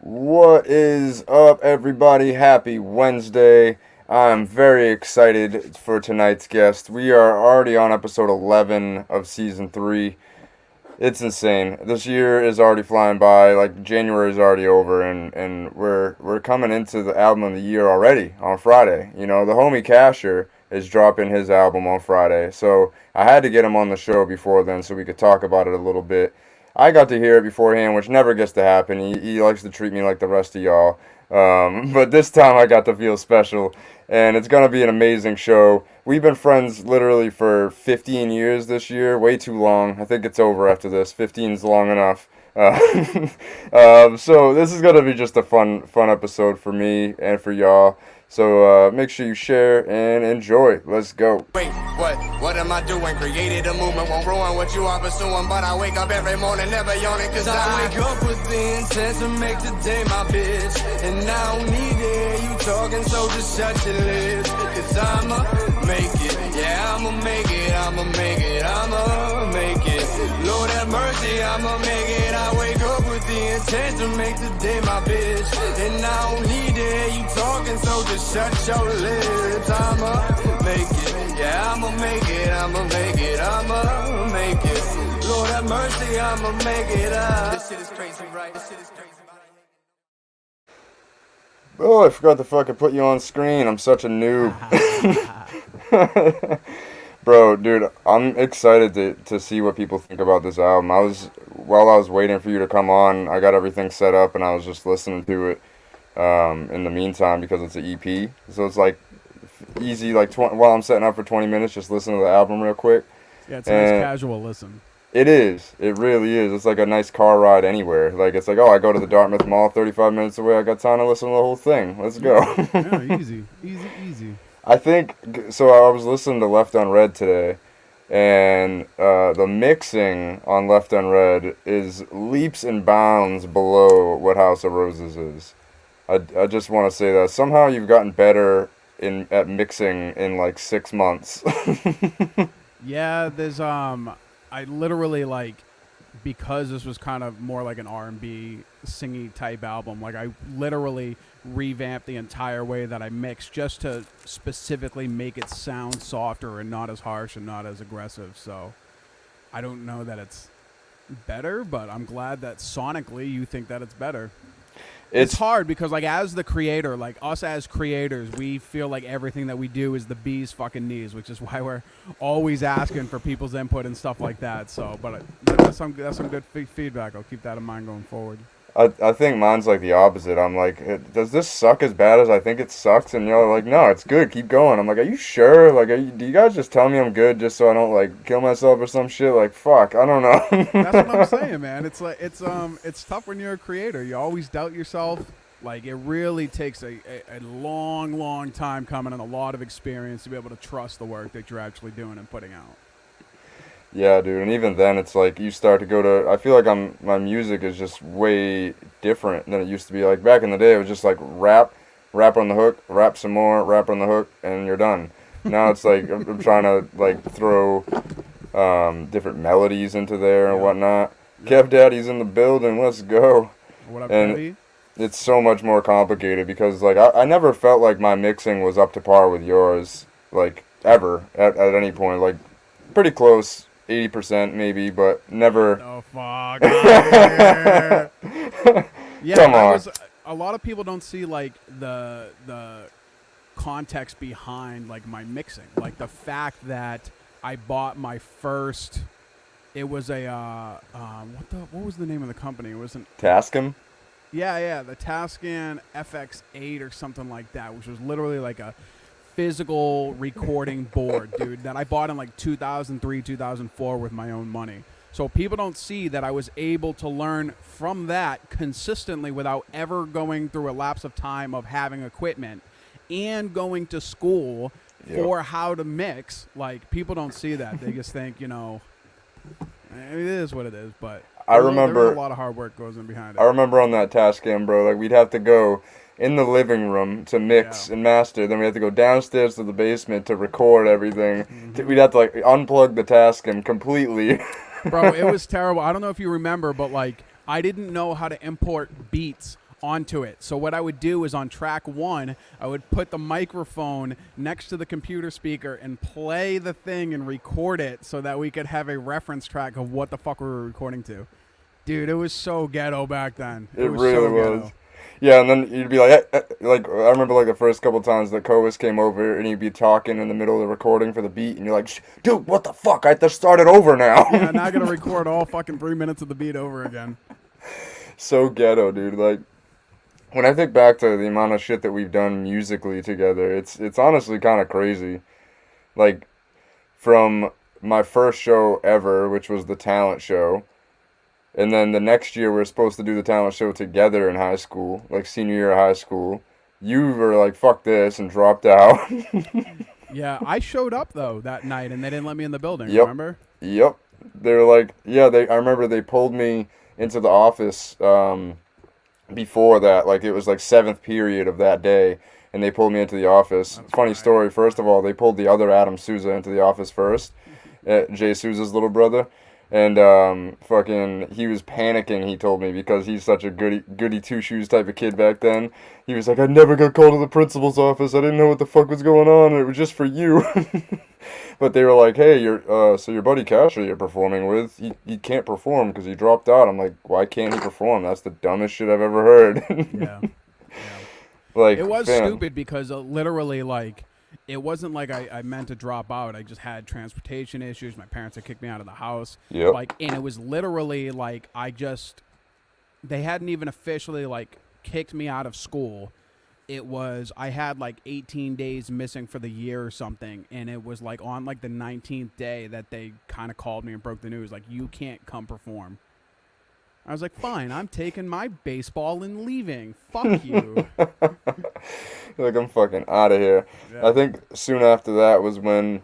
What is up, everybody? Happy Wednesday. I'm very excited for tonight's guest. We are already on episode 11 of season 3. It's insane. This year is already flying by. Like January is already over, and we're coming into the album of the year already on Friday. You know, the homie Kashar is dropping his album on Friday, so I had to get him on the show before then so we could talk about it a little bit. I got to hear it beforehand, which never gets to happen. He likes to treat me like the rest of y'all. But this time I got to feel special, and it's going to be an amazing show. We've been friends literally for 15 years this year, way too long. I think it's over after this. 15 is long enough. So this is going to be just a fun episode for me and for y'all. So make sure you share and enjoy. Let's go. Wait, what am I doing? Created a movement, won't ruin what you are pursuing. But I wake up every morning, never yawning, cause I wake up with the intent to make the day my bitch. And I don't need it, you talking, so just shut your lips. Cause I'ma make it, yeah, I'ma make it, I'ma make it, I'ma make it. Lord have mercy, I'ma make it. I wake up with the intent to make the day my bitch. And I don't need it, you talking, so just shut your lips. I'ma make it, yeah, I'ma make it, I'ma make it, I'ma make it. Lord have mercy, I'ma make it up. This shit is crazy, right? This shit is crazy. Oh, I forgot to fucking put you on screen. I'm such a noob. Bro, dude, I'm excited to see what people think about this album. While I was waiting for you to come on, I got everything set up and I was just listening to it in the meantime because it's an EP. So it's like easy, like while I'm setting up for 20 minutes, just listen to the album real quick. Yeah, it's a nice casual listen. It is. It really is. It's like a nice car ride anywhere. Like, it's like, oh, I go to the Dartmouth Mall 35 minutes away. I got time to listen to the whole thing. Let's go. Yeah, easy. I think, so I was listening to Left Unread today, and the mixing on Left Unread is leaps and bounds below what House of Roses is. I just want to say that. Somehow you've gotten better at mixing in like 6 months. Yeah, there's I literally, like, because this was kind of more like an R&B singy type album, like I literally revamped the entire way that I mixed just to specifically make it sound softer and not as harsh and not as aggressive. So I don't know that it's better, but I'm glad that sonically you think that it's better. It's hard because, like, as the creator, like us as creators, we feel like everything that we do is the bee's fucking knees, which is why we're always asking for people's input and stuff like that. So, but that's some good feedback. I'll keep that in mind going forward. I think mine's like the opposite. I'm like, does this suck as bad as I think it sucks? And y'all are like, no, it's good. Keep going. I'm like, are you sure? Like, do you guys just tell me I'm good just so I don't like kill myself or some shit? Like, fuck, I don't know. That's what I'm saying, man. It's like it's tough when you're a creator. You always doubt yourself. Like, it really takes a long time coming and a lot of experience to be able to trust the work that you're actually doing and putting out. Yeah, dude, and even then, it's like you start to go to. I feel like my music is just way different than it used to be. Like back in the day, it was just like rap on the hook, rap some more, rap on the hook, and you're done. Now it's like I'm trying to like throw different melodies into there and whatnot. Kev Daddy's in the building. Let's go. What up, and Daddy? it's so much more complicated because like I never felt like my mixing was up to par with yours, like ever at any point. Like pretty close. 80% maybe, but never. Oh fuck! Yeah, Come on. A lot of people don't see like the context behind like my mixing, like the fact that I bought my first. It was a what was the name of the company? It wasn't Tascam. Yeah, the Tascam FX8 or something like that, which was literally like a physical recording board, dude, that I bought in like 2003, 2004 with my own money. So people don't see that I was able to learn from that consistently without ever going through a lapse of time of having equipment and going to school for how to mix. Like, people don't see that. They just think, you know, it is what it is, but I remember there's a lot of hard work goes in behind it. I remember on that Tascam, bro, like we'd have to go in the living room to mix and master. Then we had to go downstairs to the basement to record everything. Mm-hmm. We'd have to like unplug the Tascam completely. Bro, it was terrible. I don't know if you remember, but like I didn't know how to import beats onto it. So what I would do is on track 1, I would put the microphone next to the computer speaker and play the thing and record it so that we could have a reference track of what the fuck we were recording to. Dude, it was so ghetto back then. It was really so was. ghetto. Yeah, and then you'd be like, like I remember like the first couple times that Coas came over and he'd be talking in the middle of the recording for the beat, and you're like, dude, what the fuck? I have to start it over now. Yeah, now I gotta record all fucking 3 minutes of the beat over again. So ghetto, dude. Like, when I think back to the amount of shit that we've done musically together, it's honestly kind of crazy. Like, from my first show ever, which was the talent show, and then the next year we were supposed to do the talent show together in high school, like senior year of high school. You were like, fuck this, and dropped out. Yeah, I showed up, though, that night, and they didn't let me in the building, Yep. remember? Yep. They were like, yeah, I remember they pulled me into the office before that. Like, it was like 7th period of that day, and they pulled me into the office. Funny story, first of all, they pulled the other Adam Souza into the office first, Jay Souza's little brother. And fucking, he was panicking, he told me, because he's such a goody two-shoes type of kid back then. He was like, I never got called to the principal's office. I didn't know what the fuck was going on, and it was just for you. But they were like, hey, so your buddy Kashar you're performing with, he can't perform because he dropped out. I'm like, why can't he perform? That's the dumbest shit I've ever heard. Yeah. Like, It was fam. stupid because literally, like, it wasn't like I meant to drop out. I just had transportation issues. My parents had kicked me out of the house. Yep. Like, and it was literally like they hadn't even officially like kicked me out of school. It was, I had like 18 days missing for the year or something, and it was like on like the 19th day that they kind of called me and broke the news, like, you can't come perform. I was like, fine, I'm taking my baseball and leaving. Fuck you. Like, I'm fucking out of here. Yeah. I think soon after that was when,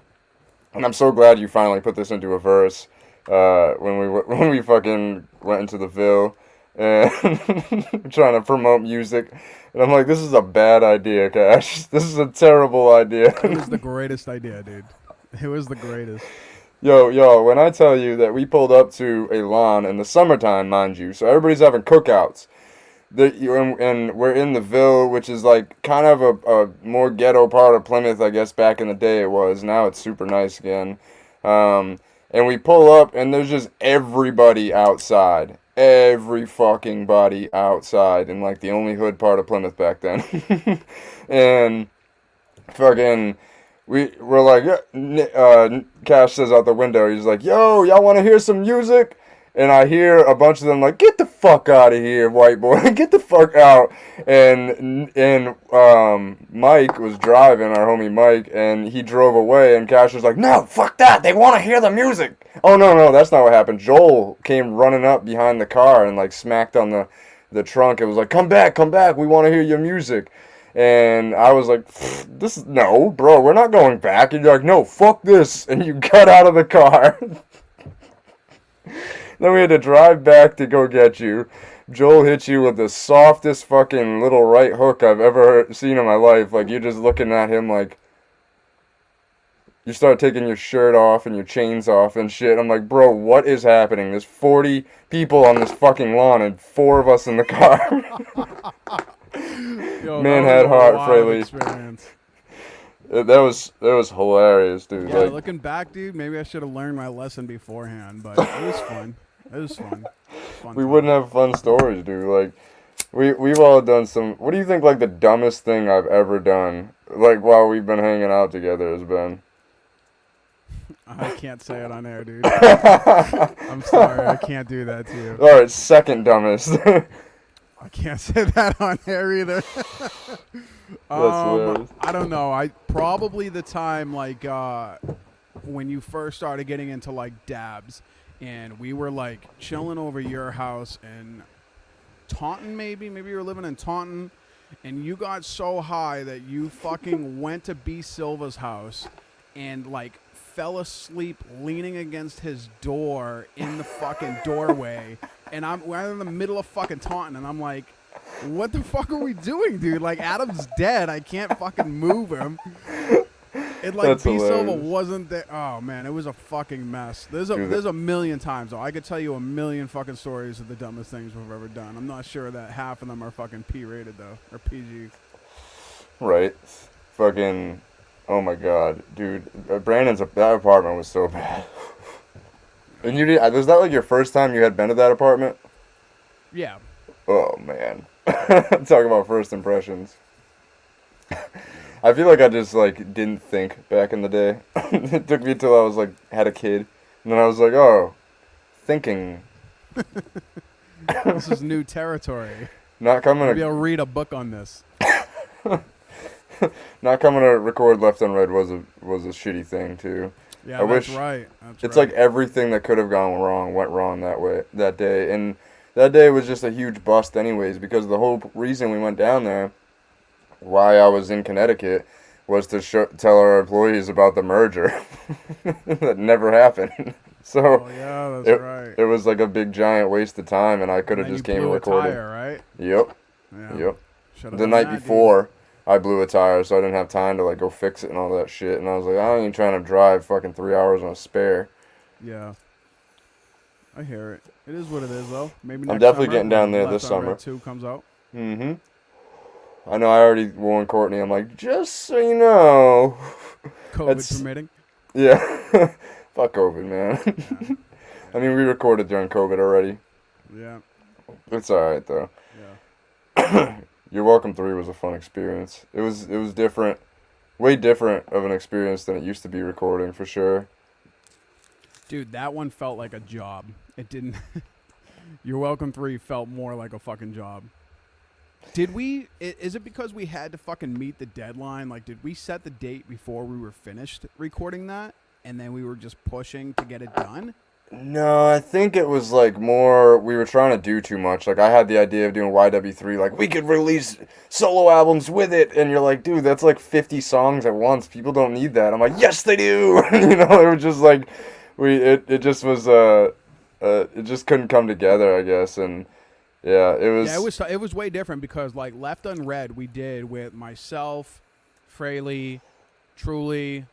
and I'm so glad you finally put this into a verse, when we fucking went into the Ville and trying to promote music. And I'm like, this is a bad idea, Cash. This is a terrible idea. It was the greatest idea, dude. It was the greatest. Yo, when I tell you that we pulled up to a lawn in the summertime, mind you, so everybody's having cookouts. And we're in the Ville, which is like kind of a more ghetto part of Plymouth, I guess back in the day it was. Now it's super nice again. And we pull up, and there's just everybody outside. Every fucking body outside in like the only hood part of Plymouth back then. And fucking, we're like, Cash says out the window, he's like, yo, y'all want to hear some music? And I hear a bunch of them like, get the fuck out of here, white boy, get the fuck out. And Mike was driving, our homie Mike, and he drove away, and Cash was like, no, fuck that, they want to hear the music. Oh, no, that's not what happened. Joel came running up behind the car and like smacked on the trunk. It was like, come back, we want to hear your music. And I was like, no, bro, we're not going back. And you're like, no, fuck this. And you got out of the car. Then we had to drive back to go get you. Joel hit you with the softest fucking little right hook I've ever seen in my life. Like, you're just looking at him like, you start taking your shirt off and your chains off and shit. I'm like, bro, what is happening? There's 40 people on this fucking lawn and 4 of us in the car. Yo, Man that had was a heart, wild Fraley. experience. That was hilarious, dude. Yeah, Like, looking back, dude, maybe I should have learned my lesson beforehand, but it was fun. It was fun. we wouldn't have fun stories, dude. Like, we've all done some. What do you think, like, the dumbest thing I've ever done, like, while we've been hanging out together has been? I can't say it on air, dude. I'm sorry, I can't do that to you. All right, second dumbest. I can't say that on air either. Hilarious. I don't know. I probably the time like when you first started getting into like dabs, and we were like chilling over your house in Taunton, maybe you were living in Taunton, and you got so high that you fucking went to B Silva's house and like fell asleep leaning against his door in the fucking doorway, and we're in the middle of fucking Taunton, and I'm like, what the fuck are we doing, dude? Like, Adam's dead. I can't fucking move him. It like That's B Silva hilarious. wasn't there. Oh man, it was a fucking mess. There's Dude, a million times though. I could tell you a million fucking stories of the dumbest things we've ever done. I'm not sure that half of them are fucking P rated though, or PG. Right. Fucking. Oh my god, dude. That apartment was so bad. And was that like your first time you had been to that apartment? Yeah. Oh man. Talking about first impressions. I feel like I just like didn't think back in the day. It took me till I was like had a kid, and then I was like, oh, thinking. This is new territory. Not coming Maybe I'll to read a book on this. not coming to record left and right was a shitty thing too. Yeah, I that's wish- right. It's like everything that could have gone wrong went wrong that day, and that day was just a huge bust anyways, because the whole reason we went down there, why I was in Connecticut, was to tell our employees about the merger that never happened. So Oh yeah, that's right. it was like a big giant waste of time, and I could have And just then you came and blew a recorded. tire, right? Yep, Yeah. yep. Should've The done night that, dude. before, I blew a tire, so I didn't have time to like go fix it and all that shit. And I was like, I ain't trying to drive fucking 3 hours on a spare. Yeah. I hear it. It is what it is, though. Maybe I'm next definitely summer getting down when there Left this on Red summer. 2 comes out. Mm-hmm. I know I already warned Courtney. I'm like, just so you know. COVID That's- permitting. Yeah. Fuck COVID, man. I mean, we recorded during COVID already. Yeah. It's alright, though. Yeah. Your Welcome 3 was a fun experience. It was different. Way different of an experience than it used to be recording, for sure. Dude, that one felt like a job. It didn't. Your Welcome 3 felt more like a fucking job. Did we? Is it because we had to fucking meet the deadline? Like, did we set the date before we were finished recording that? And then we were just pushing to get it done? No, I think it was like more we were trying to do too much. Like I had the idea of doing YW3, like we could release solo albums with it, and you're like, dude, that's like 50 songs at once. People don't need that. I'm like, yes, they do. You know, it was just like it just was it just couldn't come together, I guess, and yeah, it was. Yeah, it was way different because like Left Unread we did with myself, Fraley, Truly,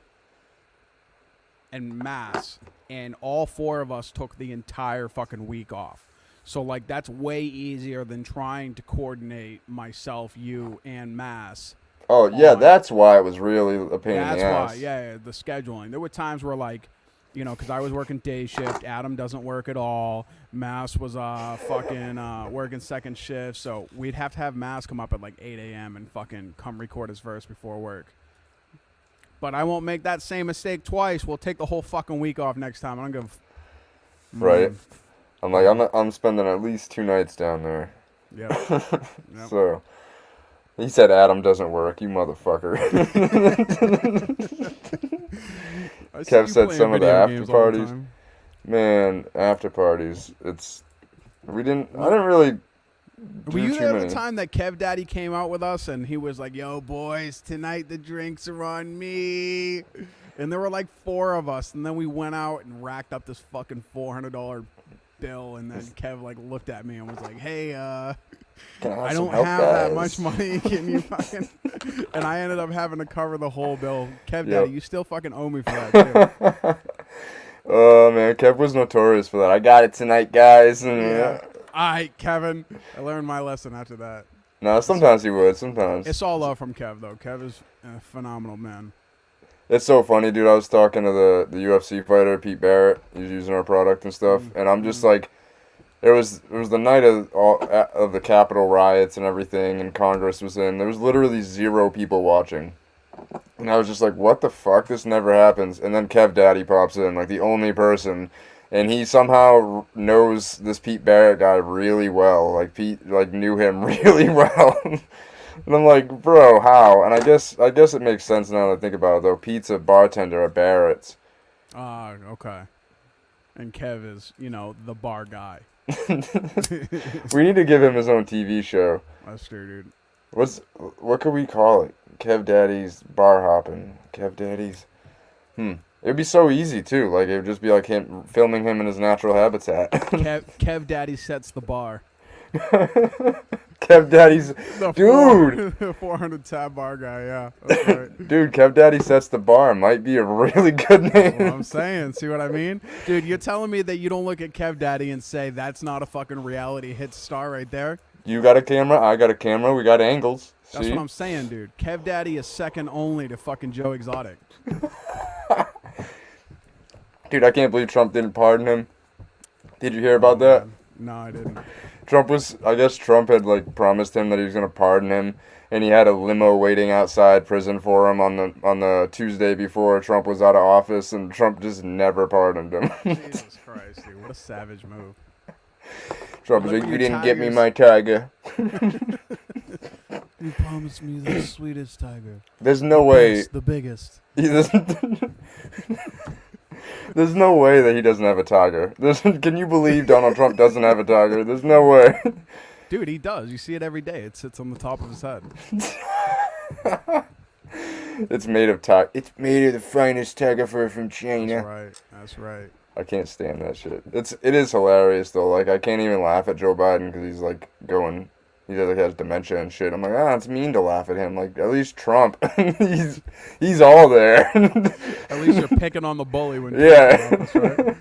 and Mass, and all four of us took the entire fucking week off. So like that's way easier than trying to coordinate myself, you, and Mass. Oh yeah, on- that's why it was really a pain in That's the ass. why, yeah, the scheduling. There were times where like, you know, because I was working day shift, Adam doesn't work at all. Mass was fucking working second shift, so we'd have to have Mass come up at like 8 a.m. and fucking come record his verse before work. But I won't make that same mistake twice. We'll take the whole fucking week off next time. I don't give. Right. I'm like, I'm spending at least 2 nights down there. Yep. Yep. So, he said Adam doesn't work, you motherfucker. I see Kev you said playing some of the video after games all the parties. time. Man, after parties, I didn't really do Were you too there many. the time that Kev Daddy came out with us and he was like, yo, boys, tonight the drinks are on me. And there were like 4 of us. And then we went out and racked up this fucking $400 bill. And then Kev like looked at me and was like, hey, Can I some don't help, have that guys? much money. Can you fucking... And I ended up having to cover the whole bill. Kev Yep. Daddy, you still fucking owe me for that too. Oh man, Kev was notorious for that. I got it tonight, guys. And Yeah. All right, Kevin. I learned my lesson after that. No, sometimes he would. Sometimes It's all love from Kev, though. Kev is a phenomenal man. it's so funny, dude. I was talking to the UFC fighter Pete Barrett. He's using our product and stuff, and I'm just like, it was the night of the Capitol riots and everything, and Congress was in. There was literally 0 people watching, and I was just like, what the fuck? This never happens. And then Kev Daddy pops in, like the only person. And he somehow knows this Pete Barrett guy really well. Like Pete, like knew him really well. And I'm like, bro, how? And I guess it makes sense now that I think about it. Though Pete's a bartender at Barrett's. Okay. And Kev is, you know, the bar guy. We need to give him his own TV show. That's true, dude. What could we call it? Kev Daddy's bar hopping. Kev Daddy's. It'd be so easy too. Like it would just be like him filming him in his natural habitat. Kev Daddy sets the bar. Kev Daddy's The dude. 400 tab bar guy. Yeah, that's right. Dude, Kev Daddy sets the bar. Might be a really good name. Well, I'm saying, see what I mean? Dude, you're telling me that you don't look at Kev Daddy and say that's not a fucking reality hit star right there? You got a camera, I got a camera, we got angles. That's See? what I'm saying, dude. Kev Daddy is second only to fucking Joe Exotic. Dude, I can't believe Trump didn't pardon him. Did you hear about that? Man. No, I didn't. I guess Trump had like promised him that he was gonna pardon him, and he had a limo waiting outside prison for him on the Tuesday before Trump was out of office, and Trump just never pardoned him. Jesus Christ, dude. What a savage move. Trump was Look like, at you your didn't get me tigers." my tiger. You promised me the sweetest tiger. There's no way. The biggest. He doesn't. There's no way that he doesn't have a tiger. Can you believe Donald Trump doesn't have a tiger? There's no way. Dude, he does. You see it every day. It sits on the top of his head. It's made of It's made of the finest tiger fur from China. That's right. That's right. I can't stand that shit. It is hilarious though. Like I can't even laugh at Joe Biden because he's like going. He like has dementia and shit. I'm like, it's mean to laugh at him. Like at least Trump, he's all there. At least you're picking on the bully when Yeah. That's right.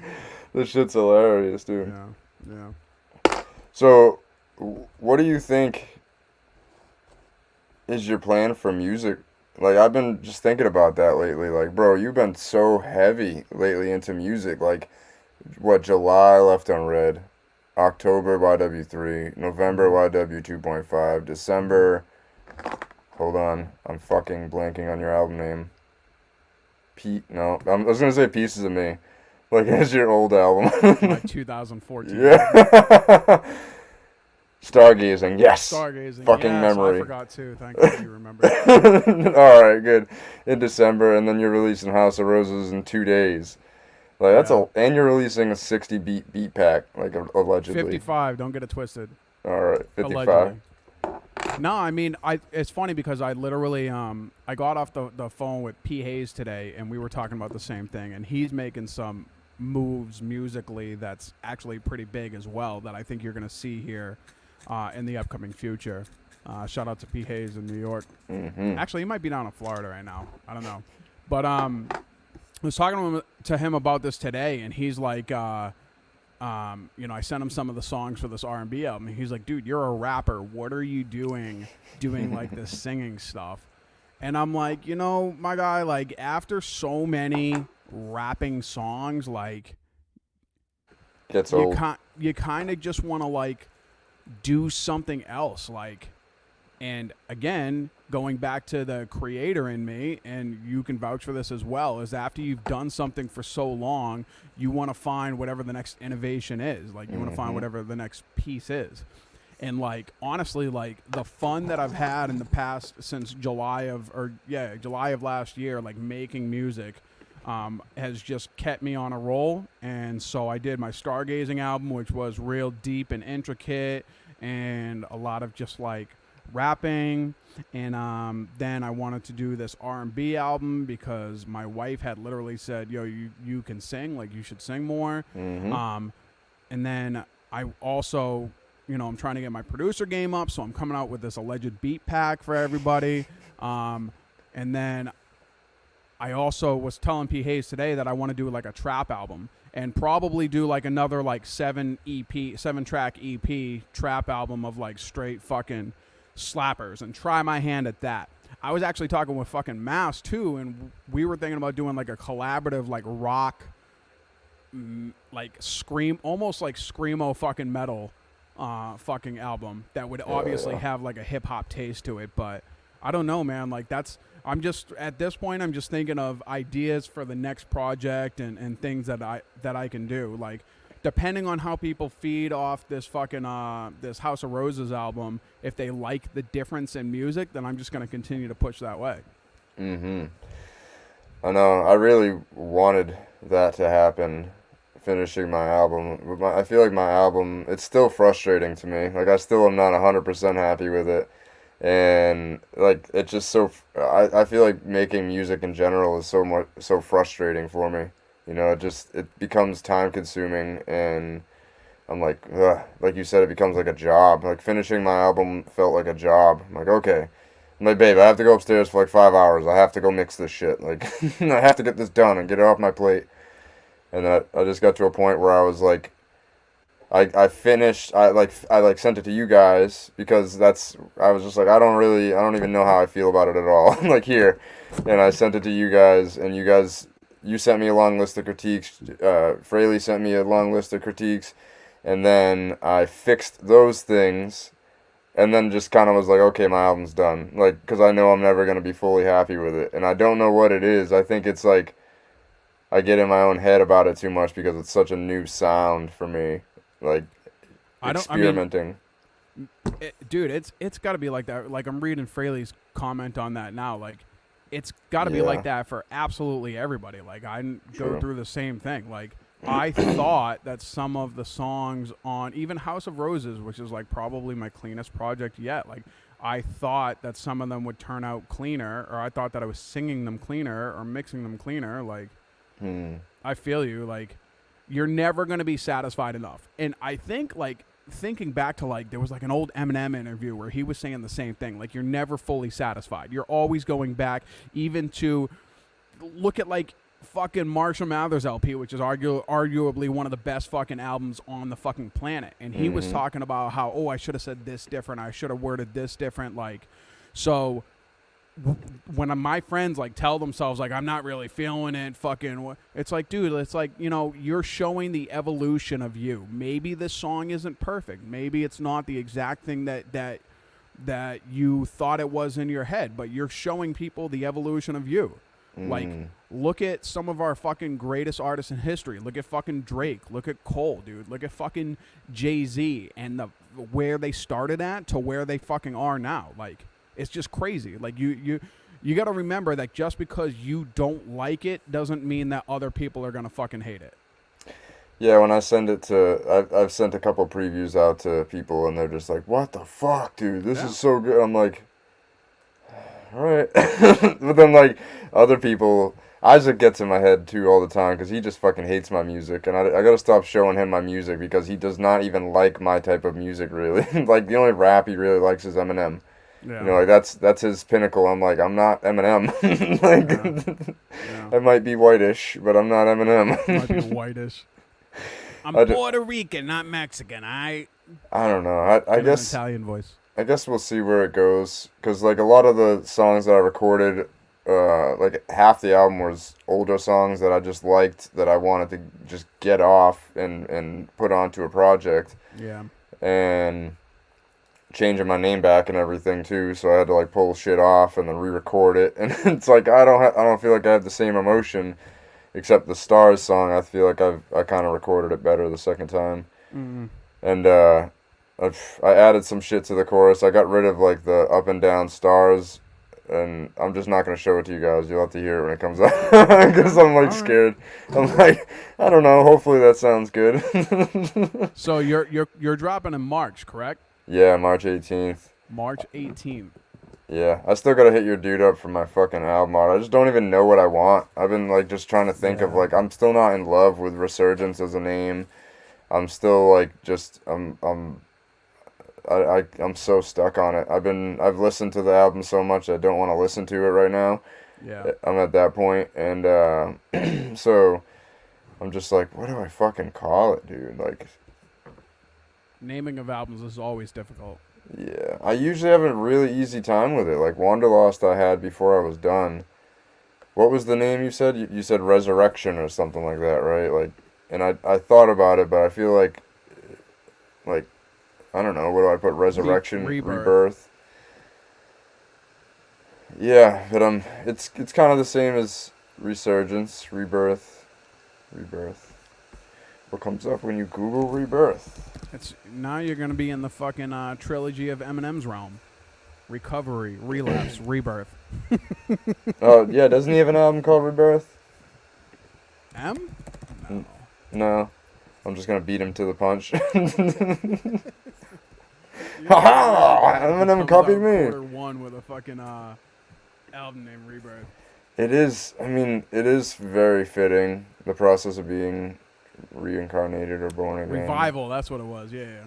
This shit's hilarious, dude. Yeah. Yeah. So, what do you think is your plan for music? Like, I've been just thinking about that lately. Like, bro, you've been so heavy lately into music. Like, what, July Left Unread, October YW3, November YW 2.5, December, hold on, I'm fucking blanking on your album name. I was gonna say Pieces of Me. Like, it's your old album. Like 2014. Yeah. Stargazing, yes. Stargazing. Fucking yes, memory. I forgot too. Thank you. You remember. Alright, good. In December, and then you're releasing House of Roses in 2 days. Like, that's and you're releasing a 60 beat pack, like, allegedly. 55. Don't get it twisted. Alright, 55. Allegedly. No, I mean, it's funny because I literally, I got off the phone with P. Hayes today, and we were talking about the same thing, and he's making some moves musically that's actually pretty big as well that I think you're going to see here in the upcoming future. Shout out to P. Hayes in New York. Mm-hmm. Actually, he might be down in Florida right now. I don't know. But I was talking to him about this today, and he's like, I sent him some of the songs for this R&B album. And he's like, dude, you're a rapper. What are you doing like this singing stuff? And I'm like, my guy, like after so many rapping songs, like Gets old. you kind of just want to like do something else, like. And again, going back to the creator in me, and you can vouch for this as well, is after you've done something for so long, you want to find whatever the next innovation is. Like, you want to find whatever the next piece is. And, like, honestly, like, the fun that I've had in the past since July of last year, like, making music, has just kept me on a roll. And so I did my Stargazing album, which was real deep and intricate, and a lot of just, like, rapping, and then I wanted to do this R&B album because my wife had literally said, yo, you can sing, like you should sing more. And then I also, I'm trying to get my producer game up, so I'm coming out with this alleged beat pack for everybody. And then I also was telling P. Hayes today that I want to do like a trap album and probably do like another like 7-track EP trap album of like straight fucking slappers and try my hand at that. I was actually talking with fucking Mass too, and we were thinking about doing like a collaborative like rock, like almost like screamo fucking metal fucking album that would obviously have like a hip hop taste to it. But I don't know, man. Like I'm just at this point I'm just thinking of ideas for the next project and things that I can do. Like, depending on how people feed off this fucking this House of Roses album, if they like the difference in music, then I'm just gonna continue to push that way. I know. I really wanted that to happen, finishing my album. I feel like my album, it's still frustrating to me. Like, I still am not 100% happy with it. And, like, it's just so... I feel like making music in general is so frustrating for me. It becomes time-consuming, and I'm like, ugh. Like you said, it becomes like a job. Like finishing my album felt like a job. I'm like, okay. I'm like, babe, I have to go upstairs for like 5 hours. I have to go mix this shit. Like, I have to get this done and get it off my plate. And I just got to a point where I was like, I finished. I sent it to you guys because I was just like, I don't even know how I feel about it at all. Like here, and I sent it to you guys, and you sent me a long list of critiques. Fraley sent me a long list of critiques, and then I fixed those things, and then just kind of was like, okay, my album's done. Like, because I know I'm never gonna be fully happy with it, and I don't know what it is. I think it's like I get in my own head about it too much because it's such a new sound for me. Like experimenting. Dude, it's got to be like that. Like I'm reading Fraley's comment on that now. Like it's got to be like that for absolutely everybody. Like I go through the same thing. Like I thought that some of the songs on even House of Roses, which is like probably my cleanest project yet, like I thought that some of them would turn out cleaner, or I thought that I was singing them cleaner or mixing them cleaner. Like I feel you. Like you're never going to be satisfied enough. And I think, like, thinking back to, like, there was, like, an old Eminem interview where he was saying the same thing. Like, you're never fully satisfied. You're always going back even to look at, like, fucking Marshall Mathers LP, which is arguably one of the best fucking albums on the fucking planet. And he was talking about how, I should have said this different. I should have worded this different. Like, so when my friends like tell themselves like I'm not really feeling it, fucking, it's like, dude, it's like, you know, you're showing the evolution of you. Maybe this song isn't perfect. Maybe it's not the exact thing that you thought it was in your head, but you're showing people the evolution of you. Like, look at some of our fucking greatest artists in history. Look at fucking Drake. Look at Cole, dude. Look at fucking Jay-Z and where they started at to where they fucking are now. Like, it's just crazy. Like you got to remember that just because you don't like it doesn't mean that other people are gonna fucking hate it. Yeah, when I send it to, I've sent a couple previews out to people, and they're just like, "What the fuck, dude? This is so good." I'm like, "All right," but then like other people, Isaac gets in my head too all the time because he just fucking hates my music, and I gotta stop showing him my music because he does not even like my type of music really. Like the only rap he really likes is Eminem. Yeah. You know, like that's his pinnacle. I'm like, I'm not Eminem. Like, I might be whitish, but I'm not Eminem. Might be whitish. I'm Puerto Rican, not Mexican. I don't know. I guess Italian voice. I guess we'll see where it goes. Cause like a lot of the songs that I recorded, like half the album was older songs that I just liked that I wanted to just get off and put onto a project. Yeah. And changing my name back and everything too, so I had to like pull shit off and then re-record it, and it's like I don't feel like I have the same emotion, except the Stars song. I feel like I kind of recorded it better the second time, and I added some shit to the chorus. I got rid of like the up and down stars, and I'm just not gonna show it to you guys. You'll have to hear it when it comes out because I'm like scared. I'm like, I don't know. Hopefully that sounds good. So you're dropping in March, correct? Yeah, March 18th. March 18th. Yeah, I still gotta hit your dude up for my fucking album art. I just don't even know what I want. I've been like just trying to think of like I'm still not in love with Resurgence as a name. I'm still like just I'm so stuck on it. I've listened to the album so much I don't want to listen to it right now. Yeah. I'm at that point, and so I'm just like, what do I fucking call it, dude? Like, naming of albums is always difficult. Yeah, I usually have a really easy time with it. Like Wanderlost I had before I was done. What was the name you said? You said Resurrection or something like that, right? Like, and I thought about it, but I feel like I don't know, what do I put? Resurrection, Rebirth. Yeah, but it's kind of the same as Resurgence, Rebirth. What comes up when you Google Rebirth? It's now you're gonna be in the fucking trilogy of Eminem's realm: Recovery, Relapse, Rebirth. Oh yeah, doesn't he have an album called Rebirth? M? No. I'm just gonna beat him to the punch. Ha! Eminem copied me. #1 with a fucking album named Rebirth. It is. I mean, it is very fitting. The process of being reincarnated or born again. Revival, that's what it was. Yeah.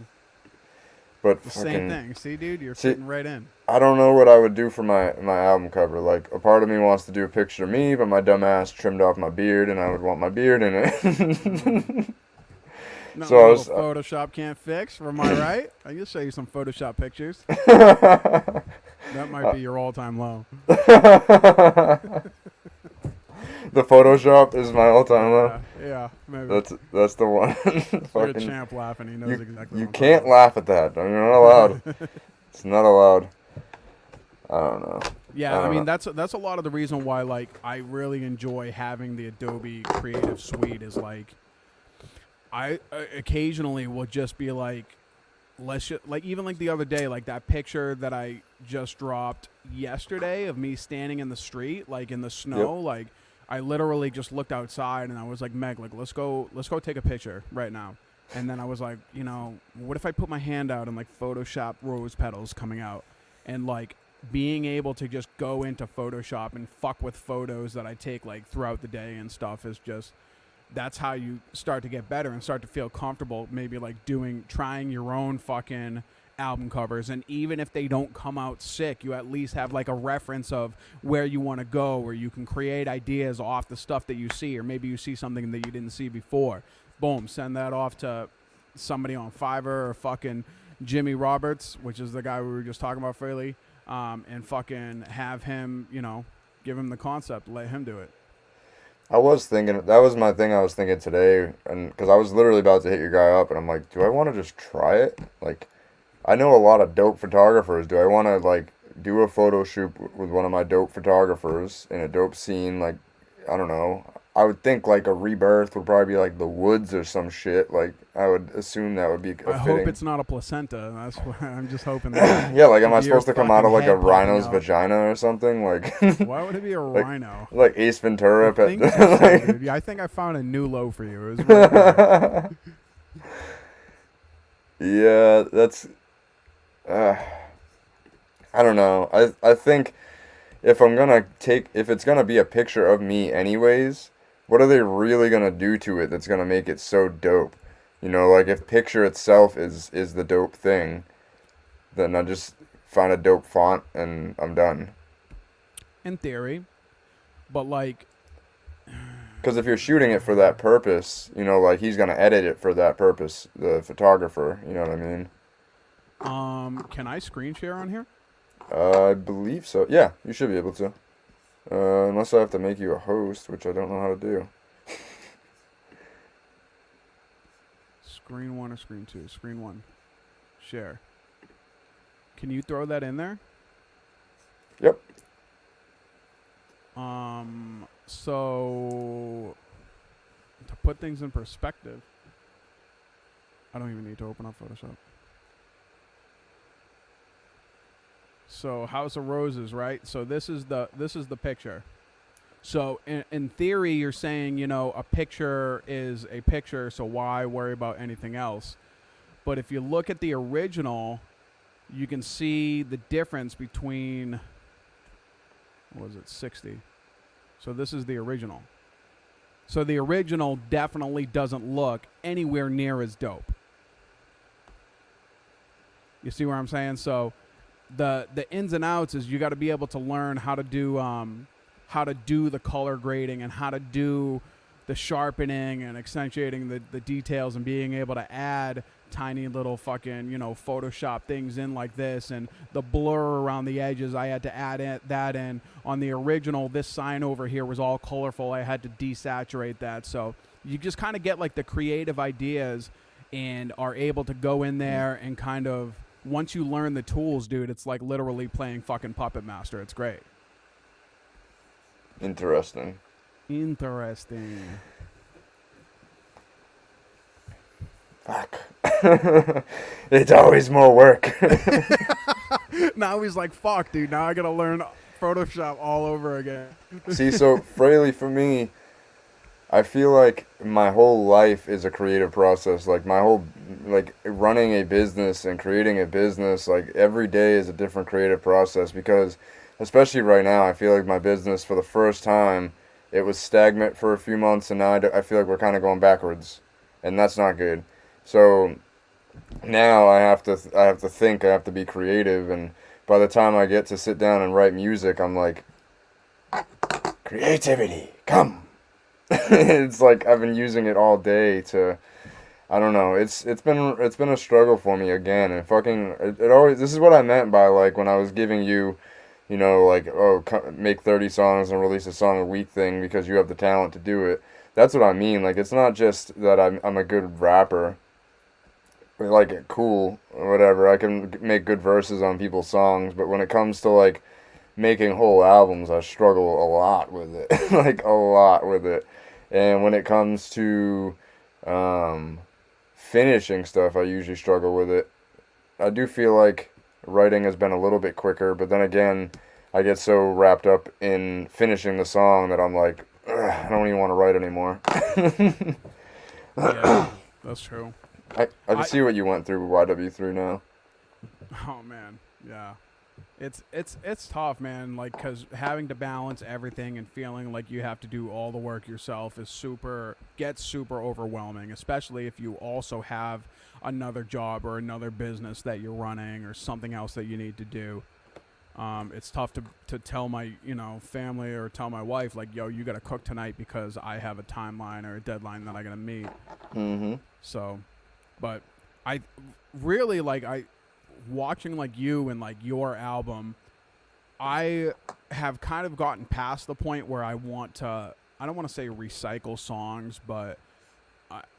But The same thing. See, dude, you're fitting right in. I don't know what I would do for my album cover. Like, a part of me wants to do a picture of me, but my dumb ass trimmed off my beard, and I would want my beard in it. No, So I was Photoshop can't fix. Am I right? I can show you some Photoshop pictures. That might be your all-time low. The Photoshop is my all-time low. Yeah, maybe. That's the one. Look at Champ laughing. He knows exactly. You can't laugh at that. You're not allowed. It's not allowed. I don't know. Yeah, I mean that's a lot of the reason why like I really enjoy having the Adobe Creative Suite is like I occasionally will just be like like even like the other day, like that picture that I just dropped yesterday of me standing in the street, like in the snow, like I literally just looked outside and I was like, Meg, like let's go take a picture right now. And then I was like, you know, what if I put my hand out and like Photoshop rose petals coming out, and like being able to just go into Photoshop and fuck with photos that I take like throughout the day and stuff is just, that's how you start to get better and start to feel comfortable, maybe like trying your own fucking album covers. And even if they don't come out sick, you at least have like a reference of where you want to go, where you can create ideas off the stuff that you see, or maybe you see something that you didn't see before. Boom, send that off to somebody on Fiverr or fucking Jimmy Roberts, which is the guy we were just talking about, Fraley, and fucking have him, you know, give him the concept, let him do it. I was thinking, that was my thing I was thinking today, and because I was literally about to hit your guy up, and I'm like, do I want to just try it? Like, I know a lot of dope photographers. Do I want to, like, do a photo shoot with one of my dope photographers in a dope scene? Like, I don't know. I would think, like, a Rebirth would probably be, like, the woods or some shit. Like, I would assume that would be I hope it's not a placenta. That's what I'm just hoping that. Yeah, like, am I supposed to come out of, like, a rhino's vagina or something? Like, why would it be a rhino? Like Ace Ventura. I think I found a new low for you. It was really yeah, that's... I don't know. I think if it's gonna be a picture of me anyways, what are they really gonna do to it that's gonna make it so dope? You know, like if picture itself is the dope thing, then I just find a dope font and I'm done. In theory, but like, because if you're shooting it for that purpose, you know, like he's gonna edit it for that purpose, the photographer. You know what I mean? Can I screen share on here? I believe so. Yeah, you should be able to. Unless I have to make you a host, which I don't know how to do. Screen 1 or screen 2? Screen 1. Share. Can you throw that in there? Yep. So to put things in perspective, I don't even need to open up Photoshop. So House of Roses, right? So this is the picture. So in theory, you're saying, you know, a picture is a picture, so why worry about anything else? But if you look at the original, you can see the difference between, what was it, 60. So this is the original. So the original definitely doesn't look anywhere near as dope. You see where I'm saying? So the ins and outs is you got to be able to learn how to do the color grading and how to do the sharpening and accentuating the details and being able to add tiny little fucking, you know, Photoshop things in like this, and the blur around the edges, I had to add that in. On the original, this sign over here was all colorful. I had to desaturate that. So you just kind of get like the creative ideas and are able to go in there and kind of, once you learn the tools, dude, it's like literally playing fucking Puppet Master. It's great. Interesting. Fuck. It's always more work. Now he's like, fuck, dude. Now I gotta learn Photoshop all over again. See, so Fraley, for me, I feel like my whole life is a creative process. Like my whole, like running a business and creating a business, like every day is a different creative process, because especially right now, I feel like my business for the first time, it was stagnant for a few months, and now I feel like we're kind of going backwards. and that's not good. So now I have to think, I have to be creative, and by the time I get to sit down and write music, I'm like, creativity, come. It's like I've been using it all day to, I don't know. It's been a struggle for me again, and fucking it always. This is what I meant by like when I was giving you, like, oh, make 30 songs and release a song a week thing because you have the talent to do it. That's what I mean. Like, it's not just that I'm a good rapper, like, cool or whatever. I can make good verses on people's songs, but when it comes to like making whole albums, I struggle a lot with it, like a lot with it. And when it comes to finishing stuff, I usually struggle with it. I do feel like writing has been a little bit quicker, but then again, I get so wrapped up in finishing the song that I'm like, I don't even want to write anymore. Yeah, that's true. I can see what you went through with YW3 now. Oh man, yeah. It's tough, man. Like, cause having to balance everything and feeling like you have to do all the work yourself gets super overwhelming. Especially if you also have another job or another business that you're running or something else that you need to do. It's tough to tell my family or tell my wife like, yo, you gotta cook tonight because I have a timeline or a deadline that I gotta meet. Mm-hmm. So, but I really watching like you and like your album, I have kind of gotten past the point where I don't want to say recycle songs, but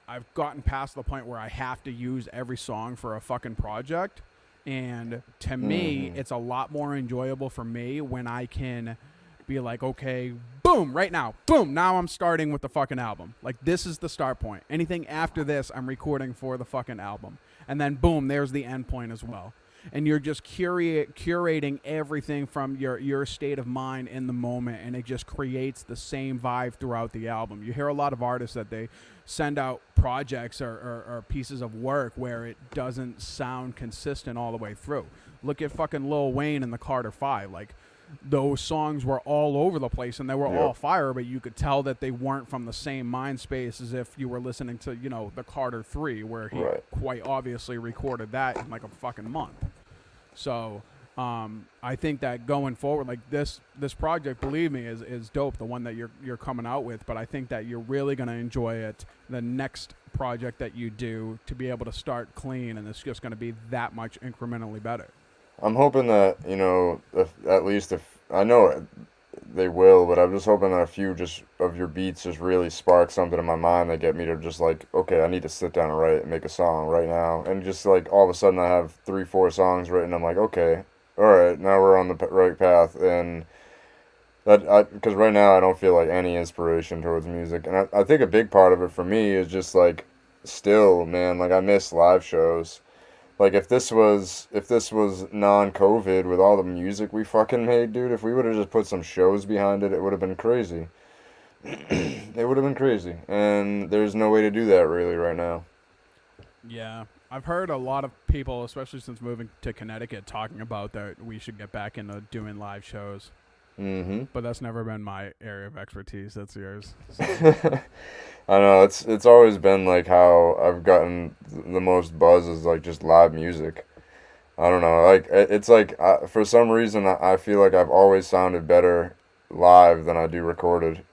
I've gotten past the point where I have to use every song for a fucking project. And to me, it's a lot more enjoyable for me when I can be like, okay, boom, right now, boom, now I'm starting with the fucking album. Like, this is the start point. Anything after this, I'm recording for the fucking album. And then, boom, there's the end point as well. And you're just curating everything from your state of mind in the moment, and it just creates the same vibe throughout the album. You hear a lot of artists that they send out projects or pieces of work where it doesn't sound consistent all the way through. Look at fucking Lil Wayne and the Carter 5. Like, those songs were all over the place and they were all fire, but you could tell that they weren't from the same mind space as if you were listening to, the Carter 3, where he quite obviously recorded that in like a fucking month. So I think that going forward, like this project, believe me, is dope, the one that you're coming out with, but I think that you're really going to enjoy it the next project that you do, to be able to start clean, and it's just going to be that much incrementally better. I'm hoping that, at least if I know they will, but I'm just hoping that a few just of your beats just really spark something in my mind that get me to just like, okay, I need to sit down and write and make a song right now. And just like all of a sudden I have 3-4 songs written. I'm like, okay, all right, now we're on the right path. And because right now I don't feel like any inspiration towards music. And I think a big part of it for me is just like, still, man, like I miss live shows. Like, if this was non-COVID with all the music we fucking made, dude, if we would have just put some shows behind it, it would have been crazy. It would have been crazy. And there's no way to do that really right now. Yeah. I've heard a lot of people, especially since moving to Connecticut, talking about that we should get back into doing live shows. Mm-hmm. But that's never been my area of expertise. That's yours. So. I know, it's always been like how I've gotten the most buzz is like just live music. I don't know, like it's like for some reason I feel like I've always sounded better live than I do recorded.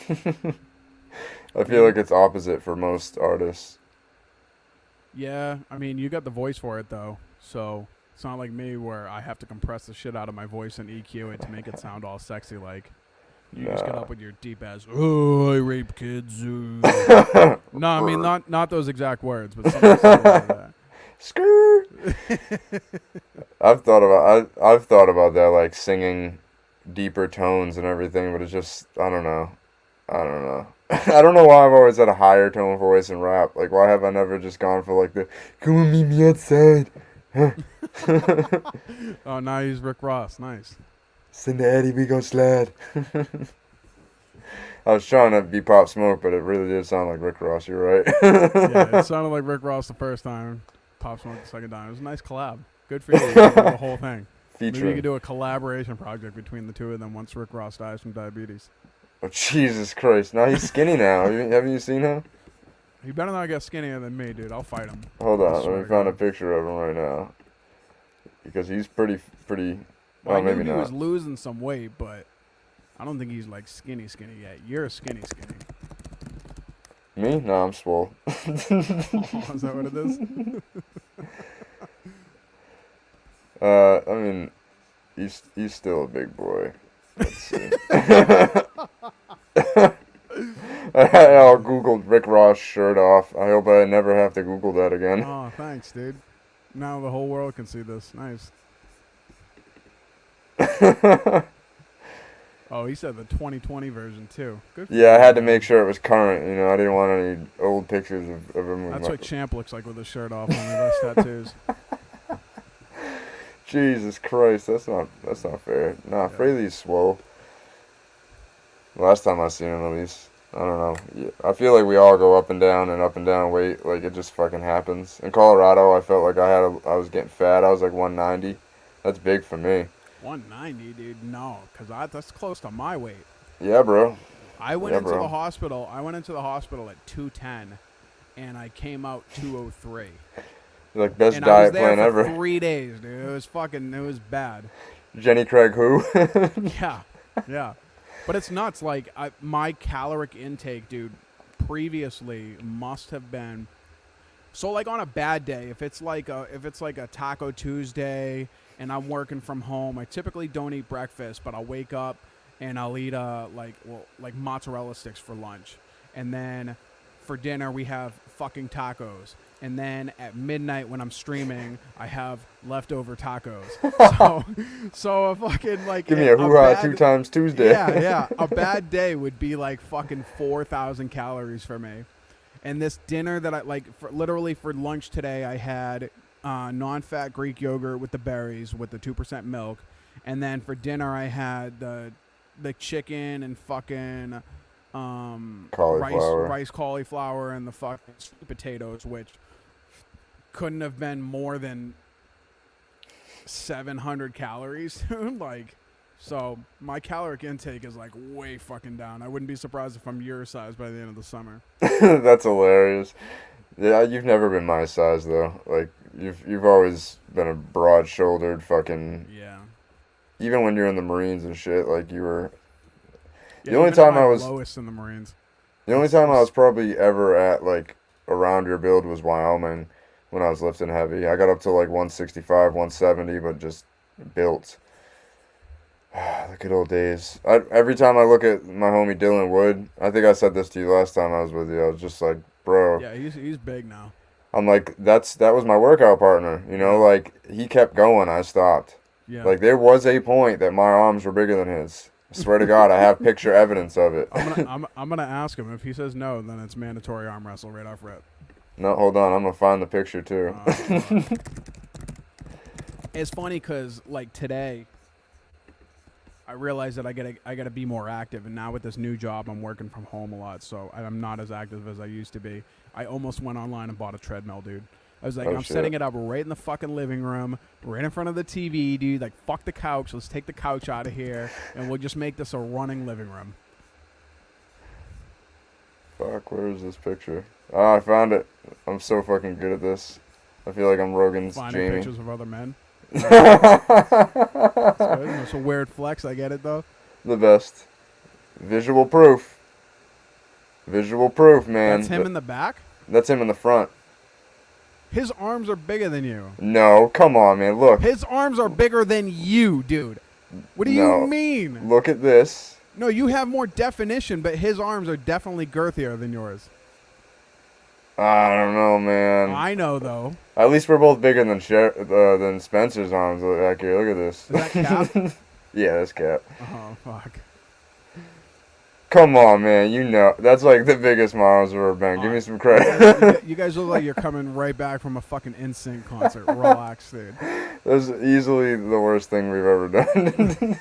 I feel like it's opposite for most artists. Yeah, I mean, you got the voice for it though, so it's not like me where I have to compress the shit out of my voice and EQ it to make it sound all sexy like. You just get up with your deep ass, oh, I rape kids. No, I mean, not those exact words, but something like that. Skirt. I've thought about that, like singing deeper tones and everything, but it's just, I don't know. I don't know why I've always had a higher tone voice in rap. Like, why have I never just gone for like the, come and meet me outside. Oh, now he's Rick Ross. Nice. Send the Eddie, we gon' slide. I was trying to be Pop Smoke, but it really did sound like Rick Ross. You're right. Yeah, it sounded like Rick Ross the first time. Pop Smoke the second time. It was a nice collab. Good for you. You can do the whole thing. Featuring. Maybe you could do a collaboration project between the two of them once Rick Ross dies from diabetes. Oh, Jesus Christ. Now he's skinny now. Haven't you seen him? He better not get skinnier than me, dude. I'll fight him. Hold I on, swear let me to find a God. picture of him right now. Because he's pretty. Well, Oh, I knew maybe he not. was losing some weight, but I don't think he's like skinny yet. You're skinny. Me? No, I'm swole. Oh, is that what it is? I mean, he's still a big boy. Let's see. I googled Rick Ross shirt off. I hope I never have to Google that again. Oh, thanks, dude. Now the whole world can see this. Nice. Oh, he said the 2020 version too. Good for Yeah, I you, had to man. make sure it was current. You know, I didn't want any old pictures of him. With That's my... what Champ looks like with his shirt off. Only less tattoos. Jesus Christ, that's not fair. Nah, Yeah. Fraley's swole. Last time I seen him, at least. I don't know. Yeah, I feel like we all go up and down weight. Like it just fucking happens. In Colorado, I felt like I was getting fat. I was like 190. That's big for me. 190, dude. No, because that's close to my weight. Yeah, bro. I went Yeah, into bro. the hospital. I went into the hospital at 210, and I came out 203. Like best And I was diet there plan for ever. 3 days, dude. It was bad. Jenny Craig who? Yeah, yeah. But it's nuts. Like my caloric intake, dude, previously must have been. So like on a bad day, if it's like a Taco Tuesday and I'm working from home, I typically don't eat breakfast, but I'll wake up and I'll eat like mozzarella sticks for lunch, and then for dinner we have fucking tacos, and then at midnight when I'm streaming I have leftover tacos. So a fucking like Give me a hoo-ha 2 times Tuesday. yeah. A bad day would be like fucking 4,000 calories for me. And this dinner that I like, literally for lunch today, I had non-fat Greek yogurt with the berries with the 2% milk, and then for dinner I had the chicken and fucking Cauliflower. rice cauliflower and the fucking sweet potatoes, which couldn't have been more than 700 calories. Like, so my caloric intake is like way fucking down. I wouldn't be surprised if I'm your size by the end of the summer. That's hilarious. Yeah, you've never been my size though. Like you've always been a broad-shouldered fucking. Yeah. Even when you're in the Marines and shit, like you were. Yeah, The only even at time my I was lowest in the Marines. the only time I was probably ever at like around your build was Wyoming, when I was lifting heavy. I got up to like 165, 170, but just built. The good old days. Every time I look at my homie Dylan Wood, I think I said this to you last time I was with you. I was just like, bro. Yeah, he's big now. I'm like, that was my workout partner. You know, like he kept going, I stopped. Yeah. Like there was a point that my arms were bigger than his. I swear to God, I have picture evidence of it. I'm gonna ask him. If he says no, then it's mandatory arm wrestle right off rip. No, hold on, I'm gonna find the picture too. It's funny because like today, I realized that I gotta be more active, and now with this new job, I'm working from home a lot, so I'm not as active as I used to be. I almost went online and bought a treadmill, dude. I was like, Oh, I'm shit. setting it up right in the fucking living room, right in front of the TV, dude. Like, fuck the couch. Let's take the couch out of here, and we'll just make this a running living room. Fuck, where is this picture? Ah, I found it. I'm so fucking good at this. I feel like I'm Rogan's Finding Jamie. pictures of other men. That's good. It's a weird flex. I get it, though. The best. Visual proof. Visual proof, man. That's him in the back? That's him in the front. His arms are bigger than you. No, come on, man. Look. His arms are bigger than you, dude. What do No. you mean? Look at this. No, you have more definition, but his arms are definitely girthier than yours. I don't know, man. I know, though. At least we're both bigger than Spencer's arms. Look here, look at this. Is that Cap? Yeah, that's Cap. Oh, fuck. Come on, man. You know that's like the biggest my arms have ever been. Give me some credit. You guys look like you're coming right back from a fucking NSYNC concert. Relax, dude. That's easily the worst thing we've ever done.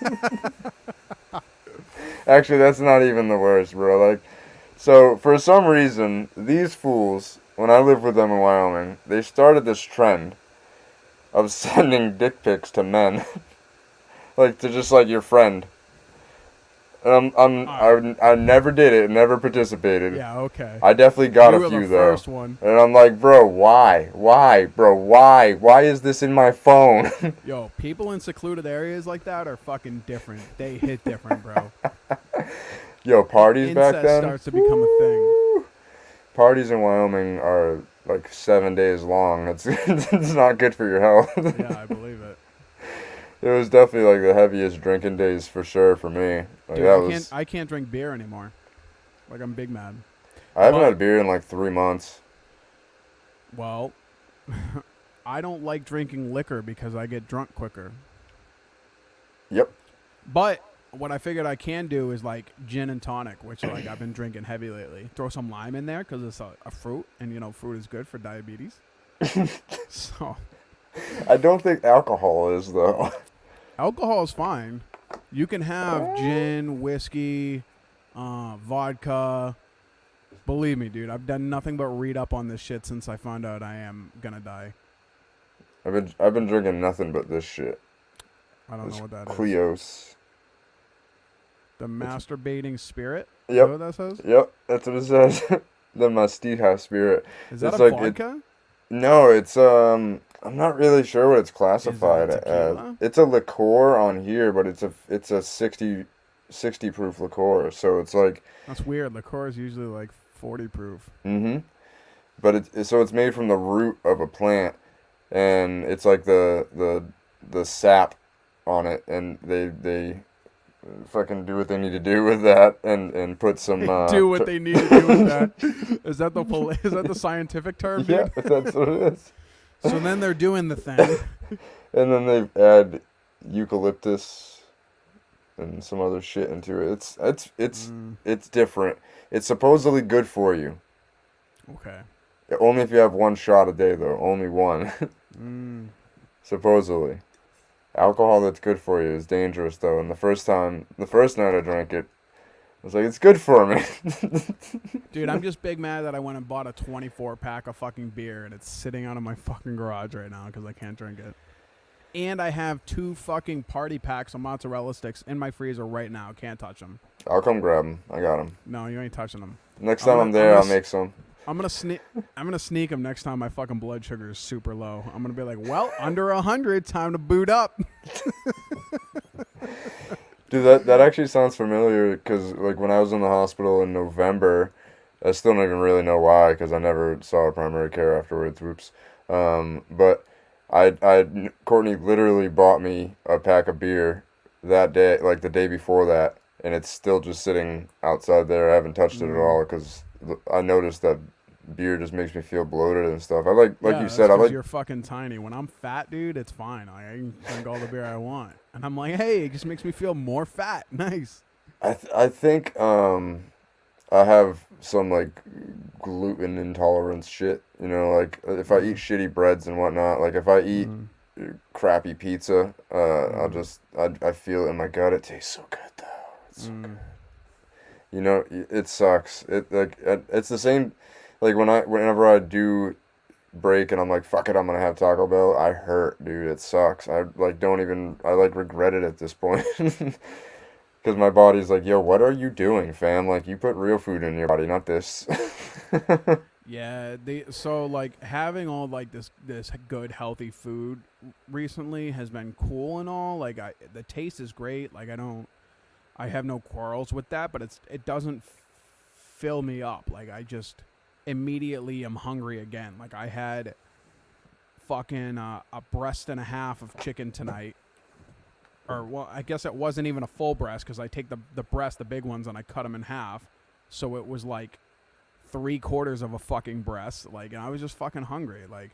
Actually, that's not even the worst, bro. Like, so for some reason, these fools, when I lived with them in Wyoming, they started this trend of sending dick pics to men, like to just like your friend. I never did it, never participated. Yeah, okay. I definitely got You a were few the though. first one. And I'm like, bro, why? Bro, why is this in my phone? Yo, people in secluded areas like that are fucking different. They hit different, bro. Yo, parties back Incest then. starts to become a thing. Parties in Wyoming are like 7 days long. It's not good for your health. Yeah, I believe it. It was definitely like the heaviest drinking days for sure for me. Like, Dude, I can't drink beer anymore. Like, I'm big mad. I haven't had beer in like 3 months. Well, I don't like drinking liquor because I get drunk quicker. Yep. But what I figured I can do is like gin and tonic, which like I've been drinking heavy lately. Throw some lime in there because it's a fruit, and you know fruit is good for diabetes. So I don't think alcohol is though. alcohol is fine. You can have gin, whiskey, vodka. Believe me, dude, I've done nothing but read up on this shit since I found out I am gonna die. I've been drinking nothing but this shit. I don't know what that is. Cleos. The masturbating spirit? Yep. Is that what that says? Yep, that's what it says. The Mastija spirit. Is that it's a like vodka? No, it's I'm not really sure what it's classified Is it a as. tequila? It's a liqueur on here, but it's a 60 proof liqueur, so it's like That's weird. Liqueur is usually like 40 proof. but it's made from the root of a plant, and it's like the sap on it, and they fucking do what they need to do with that, and put some Do what they need to do with that. Is that the scientific term, dude? Yeah, that's what it is. So then they're doing the thing. And then they add eucalyptus and some other shit into it. It's different. It's supposedly good for you. Okay. Only if you have one shot a day though. Only one. Supposedly. Alcohol that's good for you is dangerous though. And the first night I drank it, I was like, it's good for me. Dude, I'm just big mad that I went and bought a 24-pack of fucking beer and it's sitting out of my fucking garage right now because I can't drink it. And I have 2 fucking party packs of mozzarella sticks in my freezer right now. Can't touch them. I'll come grab them. I got them. No, you ain't touching them. Next time I'm there, I'll make some. I'm gonna sneak them next time my fucking blood sugar is super low. I'm gonna be like, well, under 100, time to boot up. Dude, that actually sounds familiar because like when I was in the hospital in November, I still don't even really know why because I never saw a primary care afterwards. Whoops. But Courtney literally bought me a pack of beer that day, like the day before that, and it's still just sitting outside there. I haven't touched it at all because I noticed that beer just makes me feel bloated and stuff. I like you said, I like. You're fucking tiny. When I'm fat, dude, it's fine. I can drink all the beer I want, and I'm like, hey, it just makes me feel more fat. Nice. I think I have some like gluten intolerance shit. You know, like if I eat shitty breads and whatnot, like if I eat crappy pizza, I feel it in my gut. It tastes so good though. It's so good. You know, it sucks. It's the same. Like whenever I do break and I'm like, fuck it, I'm gonna have Taco Bell. I hurt, dude. It sucks. I regret it at this point. Because my body's like, yo, what are you doing, fam? Like, you put real food in your body, not this. Yeah, so like having all like this good healthy food recently has been cool and all. Like the taste is great. Like I have no quarrels with that, but it doesn't fill me up. Like I just immediately am hungry again. Like I had fucking a breast and a half of chicken tonight. Or, well, I guess it wasn't even a full breast because I take the breast, the big ones, and I cut them in half. So it was like 3/4 of a fucking breast. Like, and I was just fucking hungry. Like,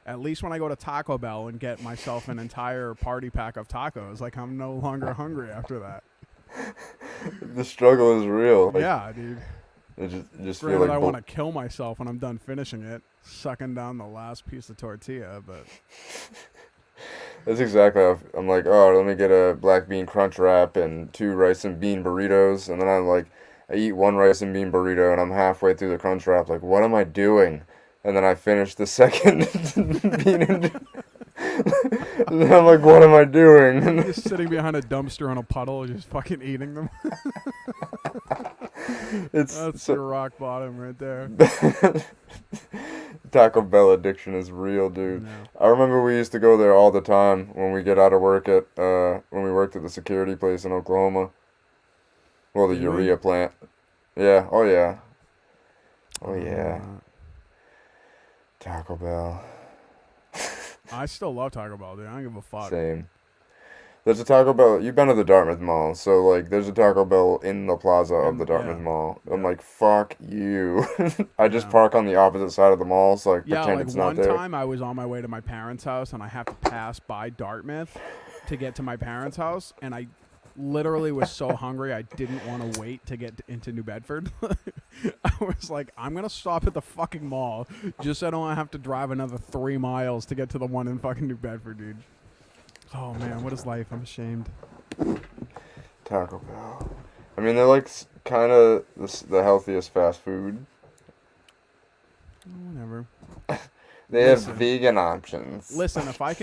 at least when I go to Taco Bell and get myself an entire party pack of tacos, like, I'm no longer hungry after that. The struggle is real. Like, yeah, dude. You just feel Granted, like I want to kill myself when I'm done finishing it, sucking down the last piece of tortilla, but... That's exactly how I'm like, oh, let me get a black bean crunch wrap and 2 rice and bean burritos, and then I eat 1 rice and bean burrito, and I'm halfway through the crunch wrap, like, what am I doing? And then I finish the second bean and I'm like, what am I doing? Just sitting behind a dumpster in a puddle, just fucking eating them. That's your rock bottom right there. Taco Bell addiction is real, dude. No. I remember we used to go there all the time when we get out of work at when we worked at the security place in Oklahoma. Well, the Did we? urea plant. Yeah. Oh yeah. Oh yeah. Taco Bell. I still love Taco Bell, dude. I don't give a fuck. Same. There's a Taco Bell. You've been to the Dartmouth Mall, so like, there's a Taco Bell in the plaza of the Dartmouth Mall. I'm like, fuck you. I just park on the opposite side of the mall, so like pretend it's not there. One time I was on my way to my parents' house, and I have to pass by Dartmouth to get to my parents' house, and I literally was so hungry I didn't want to wait to get into New Bedford. I was like, I'm gonna stop at the fucking mall just so I don't have to drive another 3 miles to get to the one in fucking New Bedford, dude. Oh man, what is life? I'm ashamed. Taco Bell. I mean, they're like kind of the healthiest fast food. Whatever. They have vegan options. Listen, if I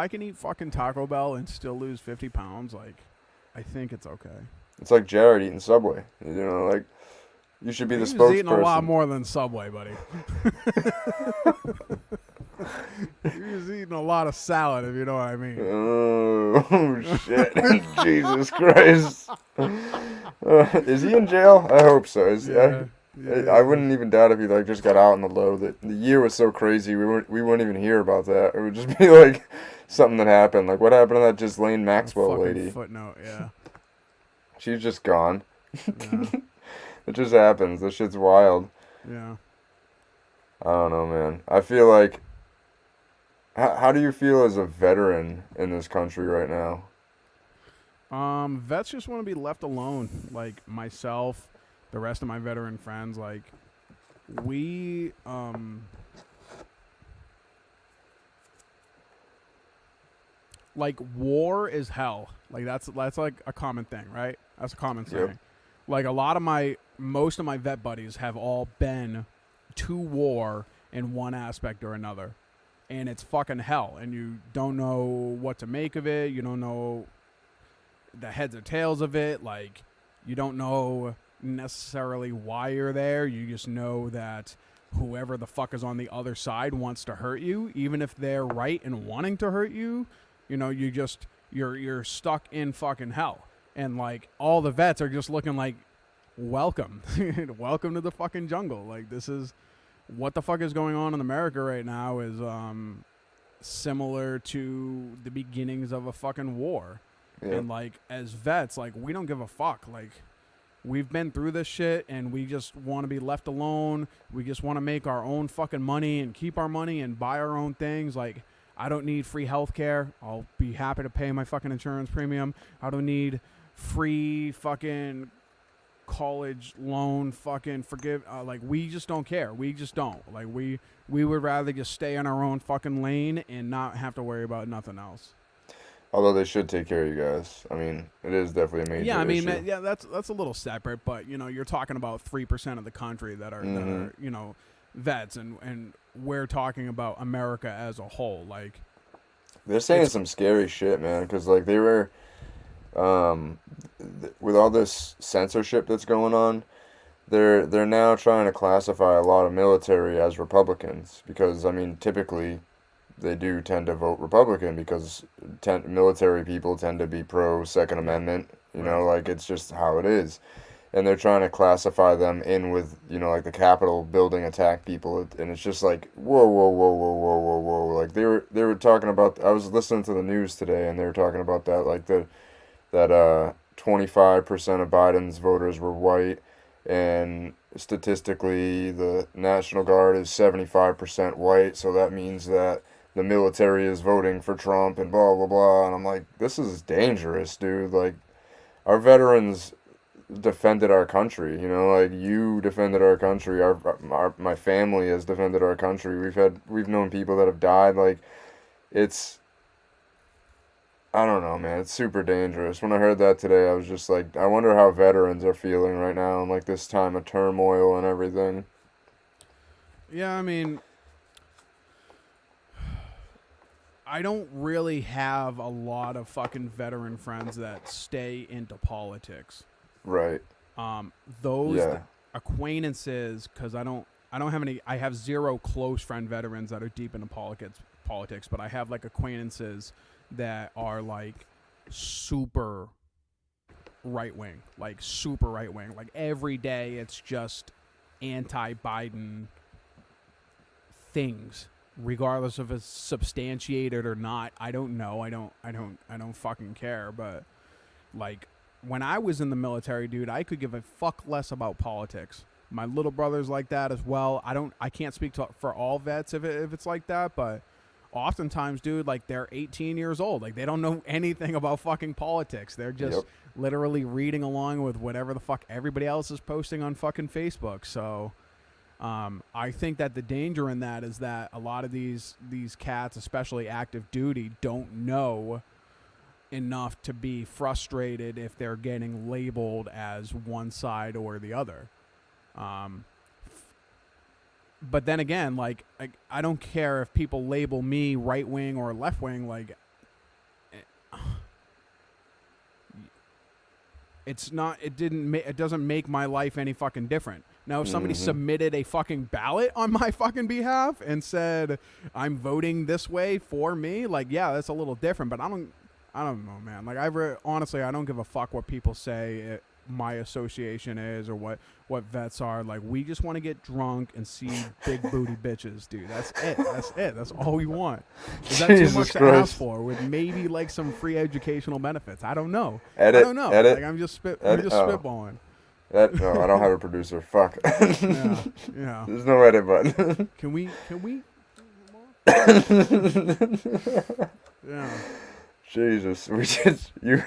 can eat fucking Taco Bell and still lose 50 pounds, like, I think it's okay. It's like Jared eating Subway. You know, like, you should be the spokesperson. He's eating a lot more than Subway, buddy. He's eating a lot of salad, if you know what I mean. Oh shit! Jesus Christ! Is he in jail? I hope so. I wouldn't even doubt if he like just got out on the low. The year was so crazy, we wouldn't even hear about that. It would just be like something that happened. Like, what happened to that Ghislaine Maxwell lady? Footnote, yeah. She's just gone. Yeah. It just happens. This shit's wild. Yeah. I don't know, man. I feel like... How do you feel as a veteran in this country right now? Vets just want to be left alone. Like, myself, the rest of my veteran friends, like, we, like, war is hell. Like, that's like a common thing, right? That's a common saying. Yep. Like, most of my vet buddies have all been to war in one aspect or another. And it's fucking hell. And you don't know what to make of it. You don't know the heads or tails of it. Like, you don't know necessarily why you're there. You just know that whoever the fuck is on the other side wants to hurt you. Even if they're right in wanting to hurt you, you know, you're stuck in fucking hell. And, like, all the vets are just looking like, welcome. Welcome to the fucking jungle. Like, this is... What the fuck is going on in America right now is similar to the beginnings of a fucking war. Yeah. And, like, as vets, like, we don't give a fuck. Like, we've been through this shit, and we just want to be left alone. We just want to make our own fucking money and keep our money and buy our own things. Like, I don't need free health care. I'll be happy to pay my fucking insurance premium. I don't need free fucking college loan fucking like, we just don't care. We just don't. Like, we would rather just stay in our own fucking lane and not have to worry about nothing else. Although they should take care of you guys. I mean, it is definitely a major issue. Yeah, that's a little separate, but, you know, you're talking about 3% of the country that are, you know, vets, and we're talking about America as a whole. Like, they're saying some scary shit, man, because, like, they were... with all this censorship that's going on, they're now trying to classify a lot of military as Republicans, because, I mean, typically they do tend to vote Republican because military people tend to be pro Second Amendment, you know, like, it's just how it is. And they're trying to classify them in with, you know, like the Capitol building attack people, and it's just like, whoa, whoa, whoa, whoa, whoa, whoa, whoa. Like, they were talking about, I was listening to the news today, and they were talking about that, like, that 25% of Biden's voters were white, and statistically the National Guard is 75% white, so that means that the military is voting for Trump and blah, blah, blah. And I'm like, this is dangerous, dude. Like, our veterans defended our country, you know, like, you defended our country, my family has defended our country, we've known people that have died. Like, it's... I don't know, man. It's super dangerous. When I heard that today, I was just like, I wonder how veterans are feeling right now in, like, this time of turmoil and everything. Yeah, I mean, I don't really have a lot of fucking veteran friends that stay into politics. Right. Those Yeah. acquaintances, because I don't have any. I have zero close friend veterans that are deep into politics, but I have like acquaintances that are like super right wing, like super right wing. Like every day, it's just anti-Biden things, regardless if it's substantiated or not. I don't know. I don't fucking care. But like when I was in the military, dude, I could give a fuck less about politics. My little brother's like that as well. I can't speak for all vets if it's like that, but oftentimes, dude, like they're 18 years old. Like they don't know anything about fucking politics. They're just literally reading along with whatever the fuck everybody else is posting on fucking Facebook. So I think that the danger in that is that a lot of these cats, especially active duty, don't know enough to be frustrated if they're getting labeled as one side or the other. But then again, like I don't care if people label me right wing or left wing. Like it's not. It doesn't make my life any fucking different. Now, if somebody submitted a fucking ballot on my fucking behalf and said I'm voting this way for me, like yeah, that's a little different. But I don't know, man. Like honestly, I don't give a fuck what people say my association is or what vets are. Like we just want to get drunk and see big booty bitches, dude. That's it. That's all we want. Is that too much to ask for? With maybe like some free educational benefits? I don't know. I don't know. Edit. Like I'm just spitballing. No, I don't have a producer. Fuck. Yeah. There's no edit button. Can we? Yeah. Jesus, you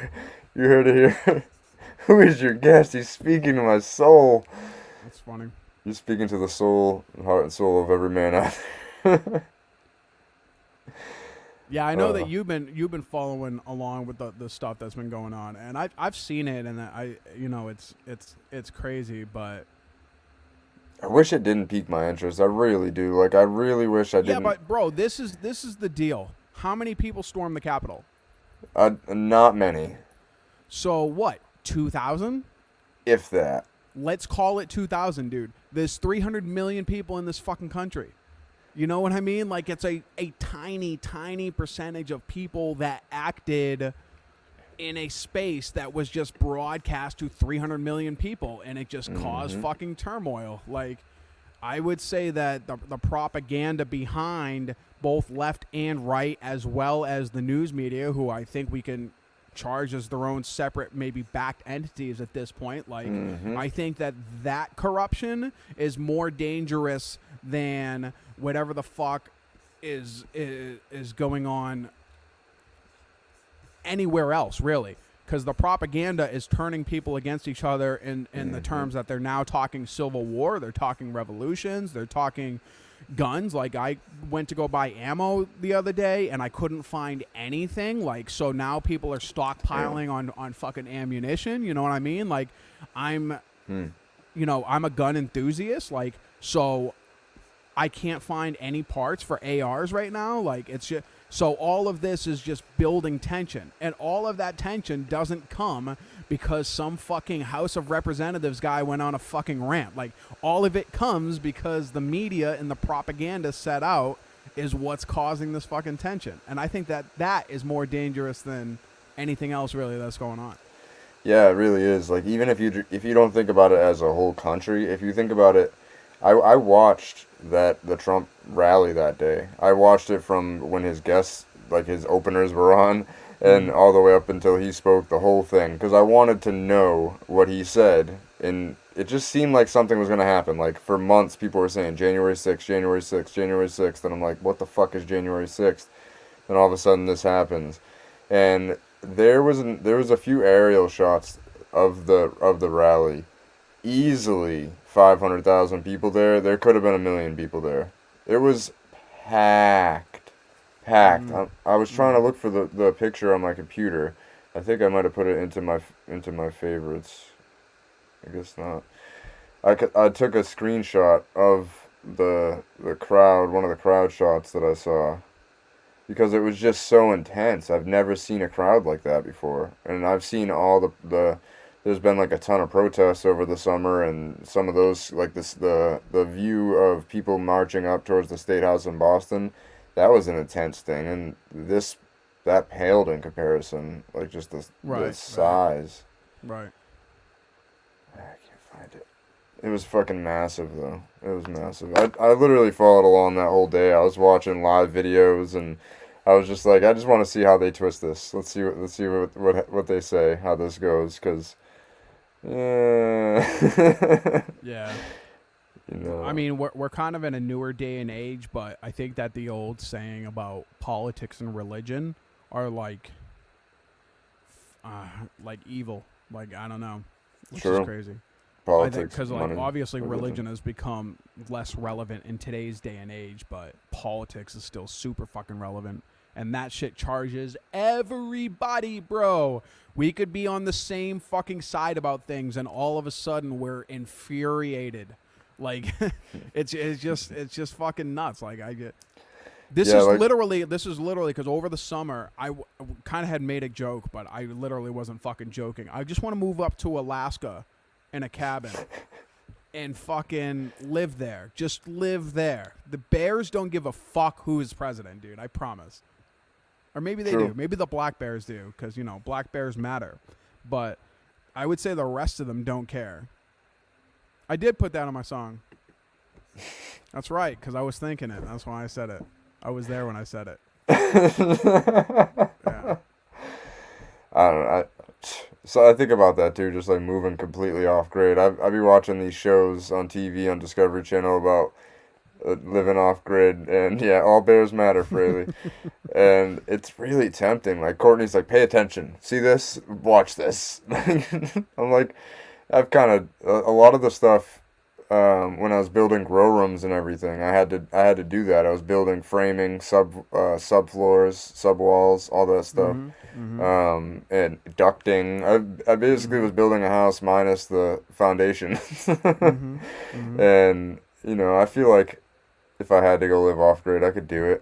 heard it here. Who is your guest? He's speaking to my soul. That's funny. You're speaking to the soul, heart, and soul of every man out there. Yeah, I know that you've been following along with the stuff that's been going on, and I've seen it, and it's crazy, but I wish it didn't pique my interest. I really do. Like I really wish I didn't. Yeah, but bro, this is the deal. How many people stormed the Capitol? Not many. So what? 2,000? If that. Let's call it 2,000, dude. There's 300 million people in this fucking country. You know what I mean? Like, it's a tiny, tiny percentage of people that acted in a space that was just broadcast to 300 million people, and it just caused fucking turmoil. Like, I would say that the propaganda behind both left and right, as well as the news media, who I think we can charge as their own separate, maybe backed entities at this point. Like, I think that corruption is more dangerous than whatever the fuck is going on anywhere else, really. Because the propaganda is turning people against each other in the terms that they're now talking civil war, they're talking revolutions, they're talking guns. Like, I went to go buy ammo the other day and I couldn't find anything. Like, so now people are stockpiling on fucking ammunition. You know what I mean? Like, I'm a gun enthusiast. Like, so I can't find any parts for ARs right now. Like, it's just, so all of this is just building tension, and all of that tension doesn't come because some fucking House of Representatives guy went on a fucking rant. Like, all of it comes because the media and the propaganda set out is what's causing this fucking tension. And I think that is more dangerous than anything else really that's going on. Yeah, it really is. Like, even if you don't think about it as a whole country, if you think about it, I watched the Trump rally that day. I watched it from when his guests, like his openers were on, and all the way up until he spoke, the whole thing, because I wanted to know what he said, and it just seemed like something was going to happen. Like, for months, people were saying January 6th, January 6th, January 6th, and I'm like, what the fuck is January 6th? And all of a sudden, this happens, and there was a few aerial shots of the rally. Easily 500,000 people there. There could have been 1 million people there. It was packed. I was trying to look for the picture on my computer. I think I might have put it into my favorites. I guess not. I took a screenshot of the crowd, one of the crowd shots that I saw. because it was just so intense. I've never seen a crowd like that before, and I've seen all the there's been like a ton of protests over the summer, and some of those like this the view of people marching up towards the State House in Boston, that was an intense thing, and this that paled in comparison, like just the size. Right. I can't find it. It was fucking massive though. It was massive. I literally followed along that whole day. I was watching live videos and I was just like, I just want to see how they twist this. Let's see what they say, how this goes, because Yeah. you know. I mean, we're kind of in a newer day and age, but I think that the old saying about politics and religion are like evil. Like, I don't know. Which True. is crazy. Politics, Because like money, obviously religion has become less relevant in today's day and age, but politics is still super fucking relevant. And that shit charges everybody, bro. We could be on the same fucking side about things, and all of a sudden we're infuriated. Like, it's just fucking nuts. Like, I get. This is literally because over the summer I kind of had made a joke, but I literally wasn't fucking joking. I just want to move up to Alaska in a cabin and fucking live there. Just live there. The Bears don't give a fuck who is president, dude. I promise. Or maybe they do. Maybe the Black Bears do, because, you know, Black Bears matter. But I would say the rest of them don't care. I did put that on my song. That's right, because I was thinking it. That's why I said it. I was there when I said it. Yeah. I don't know. So I think about that too, just like moving completely off grid. I be watching these shows on TV on Discovery Channel about living off grid, and yeah, all bears matter, Fraley. And it's really tempting. Like Courtney's like, pay attention, see this, watch this. I'm like, I've kind of a lot of the stuff. When I was building grow rooms and everything, I had to do that. I was building framing, subfloors, subwalls, all that stuff, and ducting. I basically was building a house minus the foundation, and you know, I feel like if I had to go live off grid, I could do it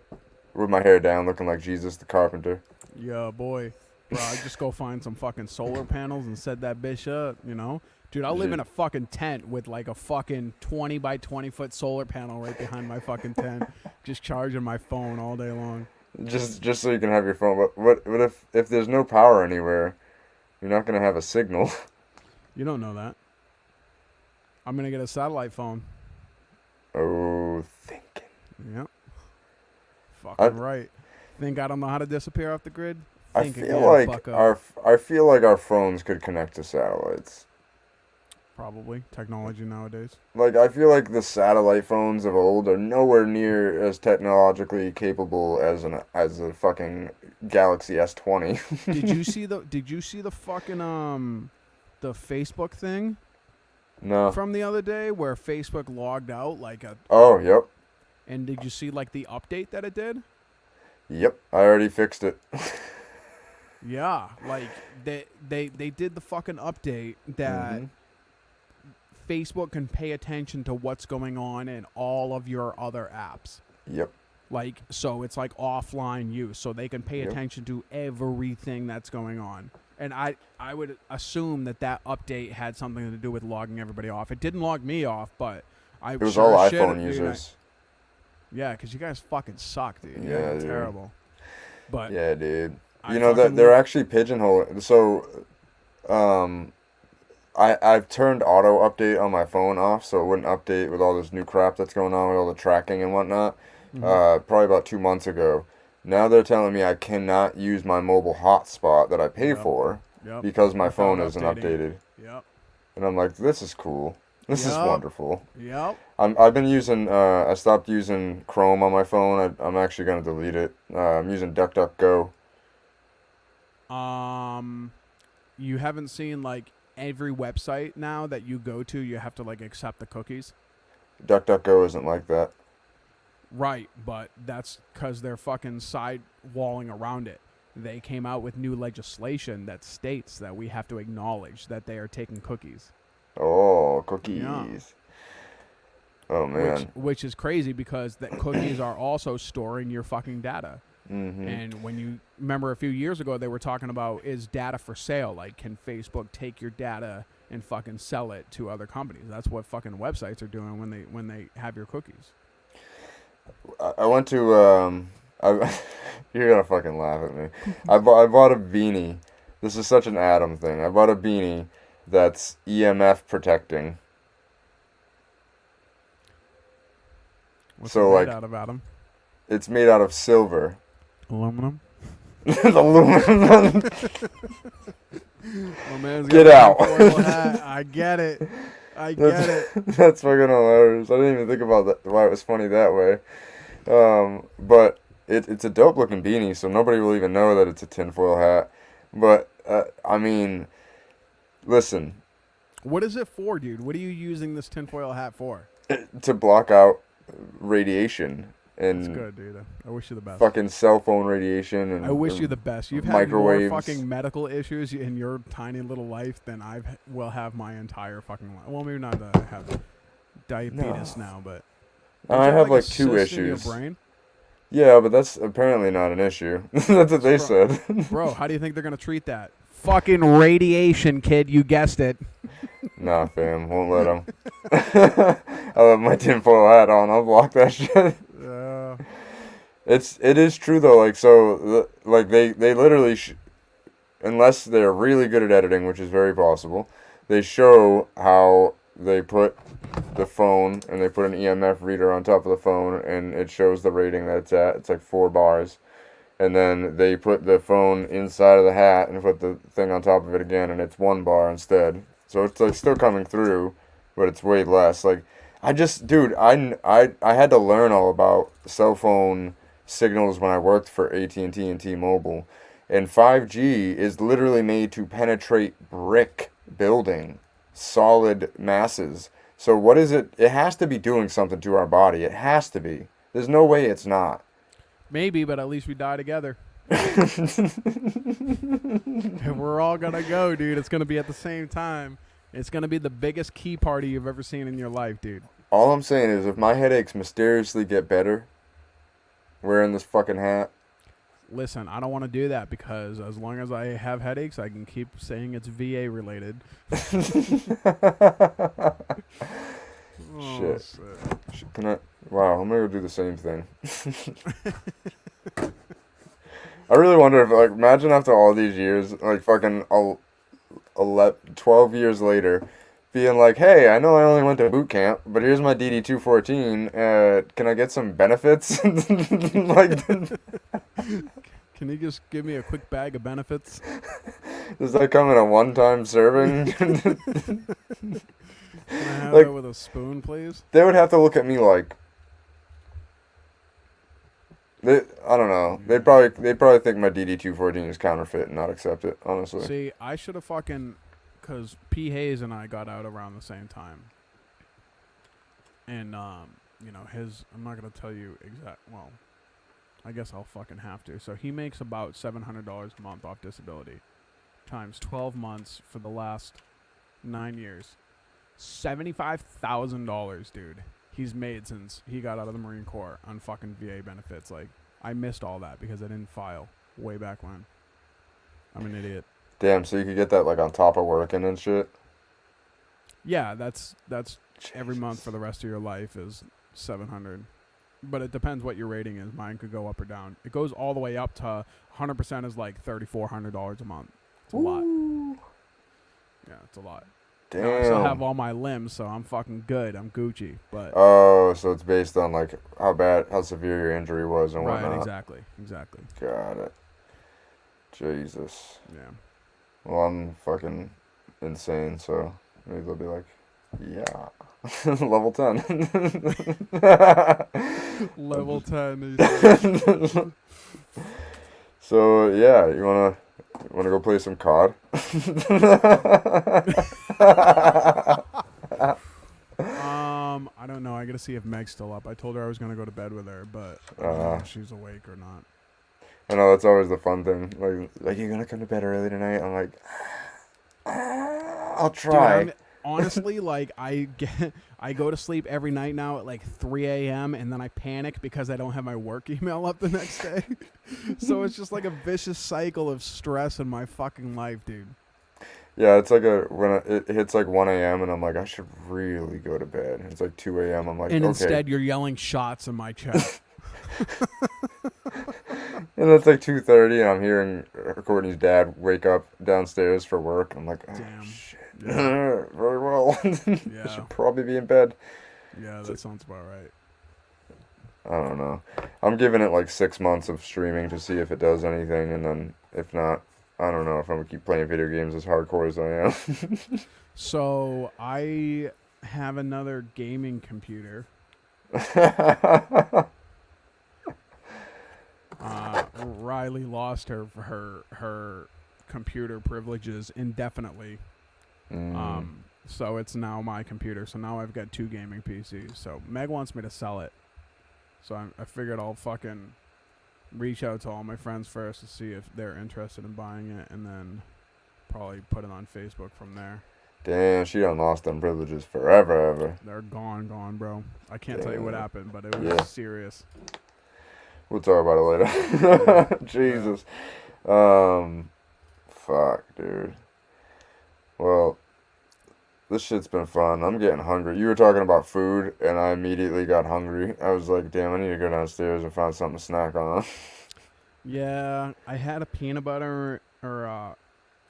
with my hair down, looking like Jesus the Carpenter. Yeah, boy, bro, I'd just go find some fucking solar panels and set that bitch up, you know. Dude, I live in a fucking tent with like a fucking 20 by 20 foot solar panel right behind my fucking tent, just charging my phone all day long. Just so you can have your phone. But what if there's no power anywhere? You're not gonna have a signal. You don't know that. I'm gonna get a satellite phone. Oh, thinking. Yep. Fucking right. Think I don't know how to disappear off the grid? I feel like our phones could connect to satellites. Probably. Technology nowadays. Like, I feel like the satellite phones of old are nowhere near as technologically capable as a fucking Galaxy S20. Did you see the fucking the Facebook thing? No. From the other day where Facebook logged out like a. Oh, yep. And did you see like the update that it did? Yep, I already fixed it. Yeah, like they did the fucking update that Facebook can pay attention to what's going on in all of your other apps. Yep. Like, so it's like offline use, so they can pay attention to everything that's going on. And I would assume that update had something to do with logging everybody off. It didn't log me off, but it was all iPhone users. Yeah, because you guys fucking suck, dude. Yeah, dude. Terrible. But yeah, dude. You know that they're actually pigeonholing. So, I've turned auto update on my phone off, so it wouldn't update with all this new crap that's going on with all the tracking and whatnot. Probably about 2 months ago. Now they're telling me I cannot use my mobile hotspot that I pay for because my phone isn't updated. Yep. And I'm like, this is cool. This is wonderful. Yep. I've been using. I stopped using Chrome on my phone. I'm actually gonna delete it. I'm using DuckDuckGo. You haven't seen like every website now that you go to, you have to like accept the cookies. DuckDuckGo isn't like that. Right, but that's because they're fucking sidewalling around it. They came out with new legislation that states that we have to acknowledge that they are taking cookies. Oh, cookies. Yeah. Oh, man. Which is crazy because that cookies are also storing your fucking data. Mm-hmm. And when you remember a few years ago, they were talking about, is data for sale? Like, can Facebook take your data and fucking sell it to other companies? That's what fucking websites are doing when they have your cookies. I went to you're gonna fucking laugh at me. I bought a beanie. This is such an Adam thing. I bought a beanie that's EMF protecting. What's So, it made like, out of, Adam? It's made out of silver. Aluminum. Aluminum. My man's Get got out. a tinfoil hat. I get it. I get it. That's fucking hilarious. I didn't even think about that. Why it was funny that way. But it's a dope looking beanie, so nobody will even know that it's a tinfoil hat. But I mean, listen. What is it for, dude? What are you using this tinfoil hat for? To block out radiation That's and good, dude. I wish you the best. fucking cell phone radiation and I wish you the best. You've had microwaves. more fucking medical issues in your tiny little life than I will have my entire fucking life. Well, maybe not that I have diabetes now, but I have like a two cyst in issues. your brain? Yeah, but that's apparently not an issue. That's what they said. Bro, how do you think they're gonna treat that? Fucking radiation, kid. You guessed it. Nah, fam, won't let them. I'll have my tinfoil hat on. I'll block that shit. It is true though. Like so, like they literally, unless they're really good at editing, which is very possible, they show how they put the phone and they put an EMF reader on top of the phone and it shows the rating that it's at. It's like 4 bars. And then they put the phone inside of the hat and put the thing on top of it again and it's 1 bar instead. So it's like still coming through, but it's way less. Like I had to learn all about cell phone signals when I worked for AT&T and T-Mobile. And 5G is literally made to penetrate brick building, solid masses. So what is it? It has to be doing something to our body. It has to be. There's no way it's not. Maybe, but at least we die together. And we're all gonna go, dude. It's gonna be at the same time. It's gonna be the biggest key party you've ever seen in your life, dude. All I'm saying is if my headaches mysteriously get better wearing this fucking hat. Listen, I don't want to do that because as long as I have headaches, I can keep saying it's VA related. Shit. Can I? Wow, I'm gonna go do the same thing. I really wonder if, like, imagine after all these years, like, fucking 12 years later, being like, hey, I know I only went to boot camp, but here's my DD-214. Can I get some benefits? Like, Can you just give me a quick bag of benefits? does that come in a one-time serving? Can I have Like, that with a spoon, please? they would have to look at me like, I don't know. They'd probably think my DD-214 is counterfeit and not accept it, honestly. See, I should have fucking, because P. Hayes and I got out around the same time. And, you know, I'm not going to tell you well, I guess I'll fucking have to. So he makes about $700 a month off disability times 12 months for the last 9 years. $75,000, dude. He's made since he got out of the Marine Corps on fucking VA benefits. Like, I missed all that because I didn't file way back when. I'm an idiot. Damn, so you could get that, like, on top of working and shit? Yeah, that's every month for the rest of your life is $700. But it depends what your rating is. Mine could go up or down. It goes all the way up to 100% is like $3,400 a month. It's a lot. Yeah, it's a lot. Damn. Now, I still have all my limbs, so I'm fucking good. I'm Gucci. But Oh, so it's based on, like, how severe your injury was and whatnot. right, exactly. Got it. Jesus. Yeah. Well, I'm fucking insane, so maybe they'll be like, yeah. Level 10. Level 10. So, yeah, you wanna go play some COD? I don't know. I gotta see if Meg's still up. I told her I was gonna go to bed with her, but I don't know if she's awake or not. I know, that's always the fun thing. Like, you're gonna come to bed early tonight? I'm like, I'll try. Dude, honestly, like I go to sleep every night now at like 3 a.m. and then I panic because I don't have my work email up the next day. So it's just like a vicious cycle of stress in my fucking life, dude. Yeah, it's like when it hits like 1 a.m. and I'm like, I should really go to bed. It's like 2 a.m. I'm like, And okay. instead you're yelling shots in my chat. And it's like 2:30 and I'm hearing Courtney's dad wake up downstairs for work. I'm like, oh, Damn. shit. Yeah. Very well. I Yeah. should probably be in bed. Yeah, that sounds about right. I don't know. I'm giving it like 6 months of streaming to see if it does anything, and then if not, I don't know if I'm gonna keep playing video games as hardcore as I am. So I have another gaming computer. Riley lost her computer privileges indefinitely. So it's now my computer. So now I've got 2 gaming PCs. So Meg wants me to sell it. So I figured I'll fucking reach out to all my friends first to see if they're interested in buying it, and then probably put it on Facebook from there. Damn, she done lost them privileges forever, ever. They're gone, bro. I can't tell you what happened, but it was Yeah. serious. We'll talk about it later. Jesus. Fuck, dude. Well, this shit's been fun. I'm getting hungry. You were talking about food, and I immediately got hungry. I was like, damn, I need to go downstairs and find something to snack on. Yeah, I had a peanut butter or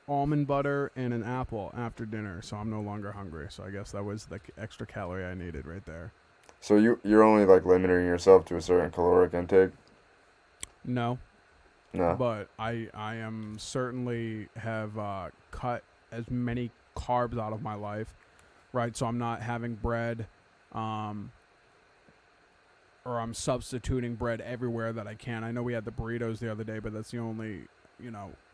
almond butter and an apple after dinner, so I'm no longer hungry. So I guess that was the extra calorie I needed right there. So you're only like limiting yourself to a certain caloric intake? No, No. but I am certainly have cut as many carbs out of my life, right? So I'm not having bread, or I'm substituting bread everywhere that I can. I know we had the burritos the other day, but that's the only,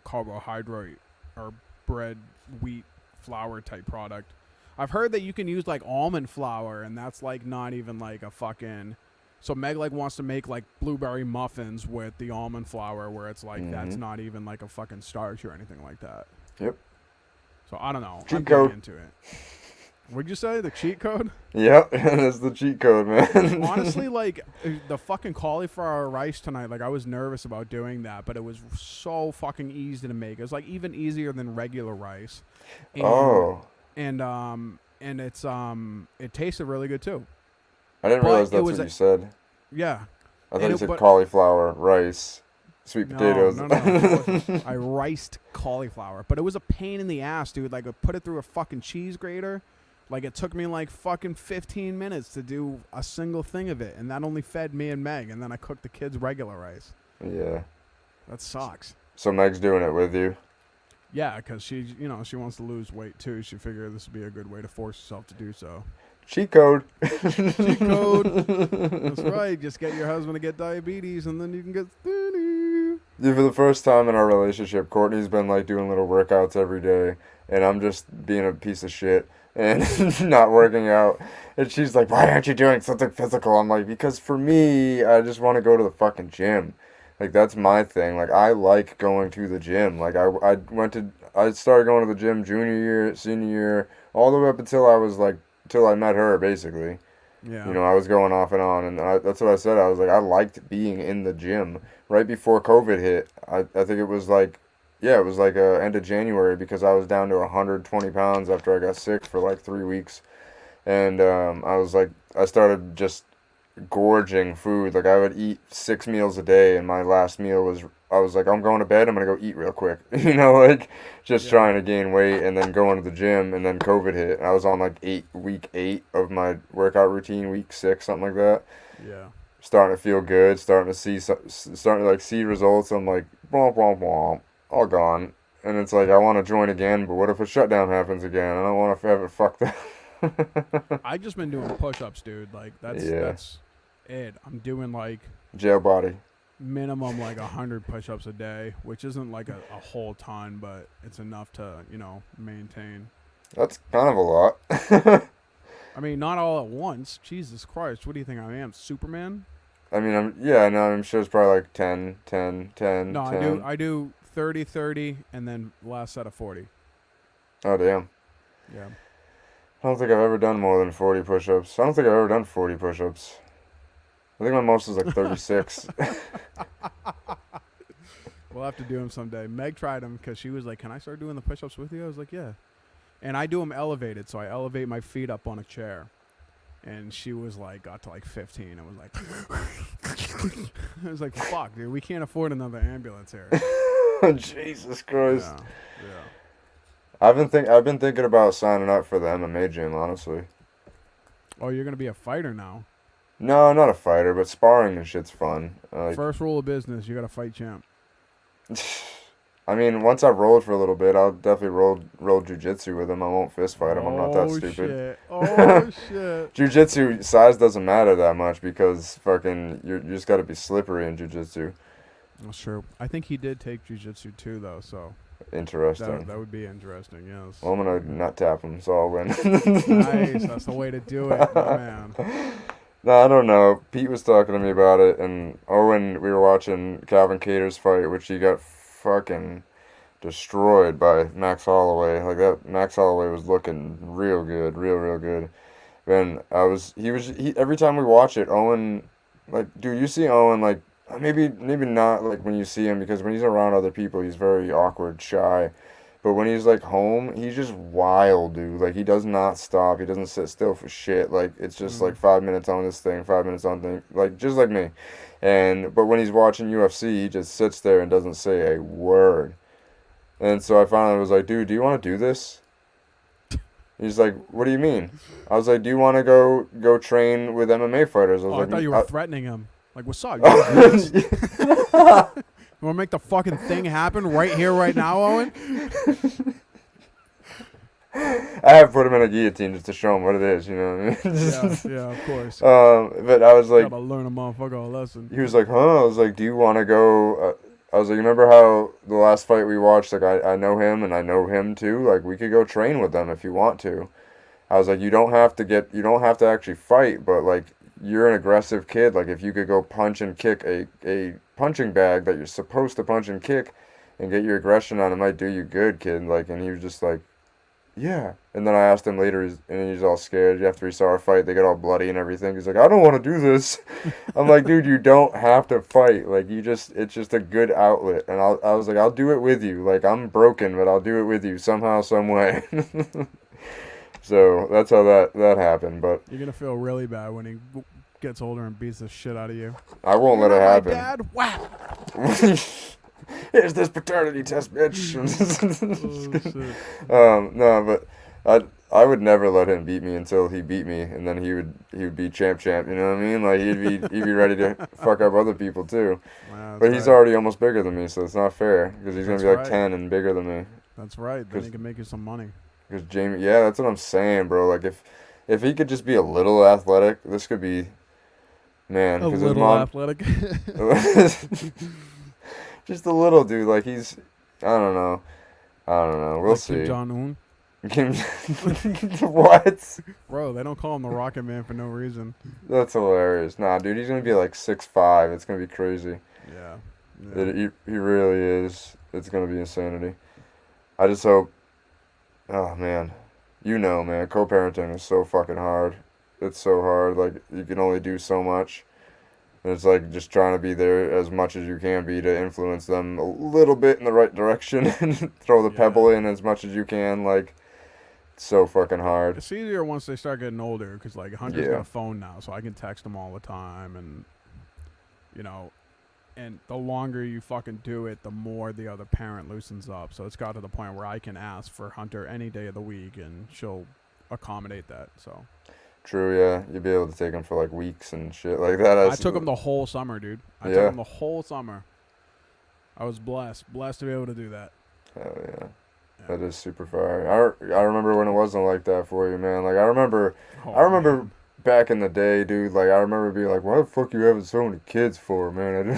carbohydrate or bread, wheat, flour type product. I've heard that you can use like almond flour, and that's like not even like a fucking. So Meg like wants to make like blueberry muffins with the almond flour, where it's like that's not even like a fucking starch or anything like that. Yep. So I don't know. Cheat I'm code. getting into it. What'd you say? The cheat code? Yep, that's the cheat code, man. Honestly, like the fucking cauliflower rice tonight, like I was nervous about doing that, but it was so fucking easy to make. It was like even easier than regular rice. And, and it's it tasted really good too. I didn't realize that's what you said. Yeah. I thought you said cauliflower, rice, sweet potatoes. No. I riced cauliflower, but it was a pain in the ass, dude. Like I put it through a fucking cheese grater. Like it took me like fucking 15 minutes to do a single thing of it, and that only fed me and Meg, and then I cooked the kids regular rice. Yeah. That sucks. So Meg's doing it with you? Yeah, because she wants to lose weight too. She figured this would be a good way to force herself to do so. Cheat code. Cheat code. That's right. Just get your husband to get diabetes, and then you can get skinny. Dude, for the first time in our relationship, Courtney's been like doing little workouts every day, and I'm just being a piece of shit and not working out. And she's like, "Why aren't you doing something physical?" I'm like, "Because for me, I just want to go to the fucking gym. Like that's my thing. Like I like going to the gym. Like I started going to the gym junior year, senior year, all the way up until I met her, basically. Yeah. I was going off and on, and that's what I said. I was like, I liked being in the gym. Right before COVID hit, I think it was like end of January, because I was down to 120 pounds after I got sick for like 3 weeks. And I started just gorging food. Like I would eat 6 meals a day, and my last meal was, I was like, I'm going to bed, I'm going to go eat real quick. Trying to gain weight, and then going to the gym, and then COVID hit. I was on like week 8 of my workout routine, week 6, something like that. Yeah. Starting to feel good, starting to see results. I'm like, womp, womp, womp, all gone. And it's like, I want to join again, but what if a shutdown happens again? I don't want to have it fucked up. I just been doing push-ups, dude. Like that's it. I'm doing like Jail body. minimum like 100 push-ups a day, which isn't like a whole ton, but it's enough to maintain. That's kind of a lot. I mean, not all at once. Jesus Christ, what do you think I am, Superman? I mean, I'm sure it's probably like 10, 10, 10, No, 10. I do 30, 30, and then last set of 40. Oh, damn. Yeah. I don't think I've ever done more than 40 push-ups. I don't think I've ever done 40 push-ups. I think my most is like 36. We'll have to do them someday. Meg tried them because she was like, "Can I start doing the push-ups with you?" I was like, "Yeah." And I do them elevated, so I elevate my feet up on a chair. And she was like, got to like 15 and was like, I was like, "Fuck, dude, we can't afford another ambulance here." Jesus Christ. Yeah. I've been thinking about signing up for the MMA gym, honestly. Oh, you're gonna be a fighter now. No, not a fighter, but sparring and shit's fun. Like, First rule of business, you gotta fight champ. I mean, once I've rolled for a little bit, I'll definitely roll jujitsu with him. I won't fist fight him. I'm not that stupid. Shit. Oh shit. Jujitsu size doesn't matter that much because fucking you just got to be slippery in jujitsu. Well, sure. I think he did take jujitsu too, though. So Interesting. that would be interesting. Yes. Well, I'm gonna nut tap him, so I'll win. Nice. That's the way to do it, my man. No, I don't know. Pete was talking to me about it, and Owen, we were watching Calvin Cater's fight, which he got fucking destroyed by Max Holloway. Like that, Max Holloway was looking real good, real good. And he every time we watch it, Owen, like, dude, you see Owen, like, maybe not like when you see him, because when he's around other people, he's very awkward, shy. But when he's like home, he's just wild, dude. Like, he does not stop. He doesn't sit still for shit. Like, it's just like 5 minutes on this thing, 5 minutes on thing, like just like me. But when he's watching UFC, he just sits there and doesn't say a word. And so I finally was like, dude, do you want to do this? He's like, what do you mean? I was like, do you want to go train with MMA fighters? I was Oh, like, I thought you were threatening him. Like, what's up? You want to make the fucking thing happen right here, right now, Owen? I have put him in a guillotine just to show him what it is, you know what I mean? Yeah, of course. But I was like, gotta learn a motherfucker a lesson. he was like, huh? I was like, do you want to go? I was like, you remember how the last fight we watched, like, I know him and I know him too. Like, we could go train with them if you want to. I was like, you don't have to actually fight, but like, you're an aggressive kid. Like, if you could go punch and kick a punching bag that you're supposed to punch and kick and get your aggression on, it might do you good, kid. Like, and he was just like, yeah. And then I asked him later, and he's all scared. After he saw our fight, they get all bloody and everything. He's like, I don't want to do this. I'm like, dude, you don't have to fight. Like, it's just a good outlet. And I was like, I'll do it with you. Like, I'm broken, but I'll do it with you somehow, some way. So that's how that happened. But you're gonna feel really bad when he gets older and beats the shit out of you. I won't let it happen. Dad, wow. Here's this paternity test, bitch. Oh, shit. No, but I would never let him beat me until he beat me, and then he would be champ. You know what I mean? Like, he'd be ready to fuck up other people too. Wow, but he's already almost bigger than me, so it's not fair because he's gonna be like 10 and bigger than me. That's right. Then he can make you some money. Because Jamie, yeah, that's what I'm saying, bro. Like, if he could just be a little athletic, this could be, man. A His little mom, athletic. just a little dude. Like, he's, I don't know. We'll like see. Kim Jong-un. What? Bro, they don't call him the Rocket Man for no reason. That's hilarious. Nah, dude, he's gonna be like 6'5". It's gonna be crazy. Yeah. He really is. It's gonna be insanity. I just hope. Oh man, man, co-parenting is so fucking hard. It's so hard. Like, you can only do so much. And it's like just trying to be there as much as you can be to influence them a little bit in the right direction and throw the pebble in as much as you can. Like, it's so fucking hard. It's easier once they start getting older because, like, Hunter's got a phone now, so I can text him all the time, and, you know, and the longer you fucking do it, the more the other parent loosens up. So it's got to the point where I can ask for Hunter any day of the week, and she'll accommodate that. So True, yeah. You'd be able to take him for like weeks and shit like that. I took him the whole summer, dude. I took Yeah. him the whole summer. I was blessed to be able to do that. Hell yeah. Yeah. That is super fire. I remember when it wasn't like that for you, man. Like, I remember Man. back in the day, dude. Like, I remember being like, "Why the fuck you having so many kids for, man?"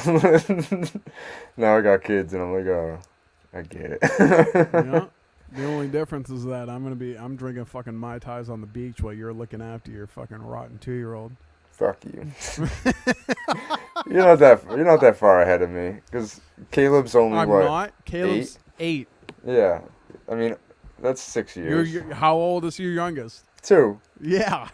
Now I got kids, and I'm like, "Oh, I get it." Yeah. The only difference is that I'm drinking fucking Mai Tais on the beach while you're looking after your fucking rotten 2-year-old. Fuck you. You're not that far ahead of me, because Caleb's only I'm what? not. Caleb's 8. Yeah, I mean, that's 6 years. How old is your youngest? 2. Yeah.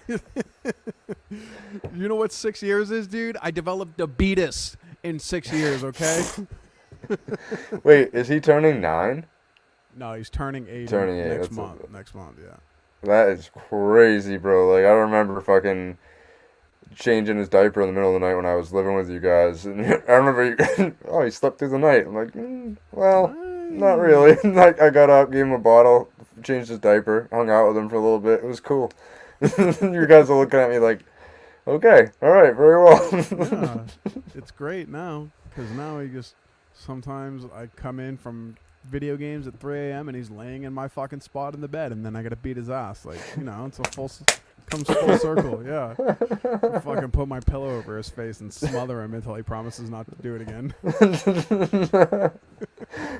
You know what 6 years is, dude? I developed a beatus in 6 years, okay? Wait, is he turning 9? No, he's turning 8 Turning 8, next that's month. Next month, yeah. That is crazy, bro. Like, I remember fucking changing his diaper in the middle of the night when I was living with you guys. And I remember you, oh, he slept through the night. I'm like, well, not really. Like, I got up, gave him a bottle, changed his diaper, hung out with him for a little bit. It was cool. You guys are looking at me like, okay, all right, very well. Yeah, it's great now. Because now he just, sometimes I come in from video games at 3 a.m. and he's laying in my fucking spot in the bed, and then I gotta beat his ass. Like, you know, it's a comes full circle. Yeah, I fucking put my pillow over his face and smother him until he promises not to do it again.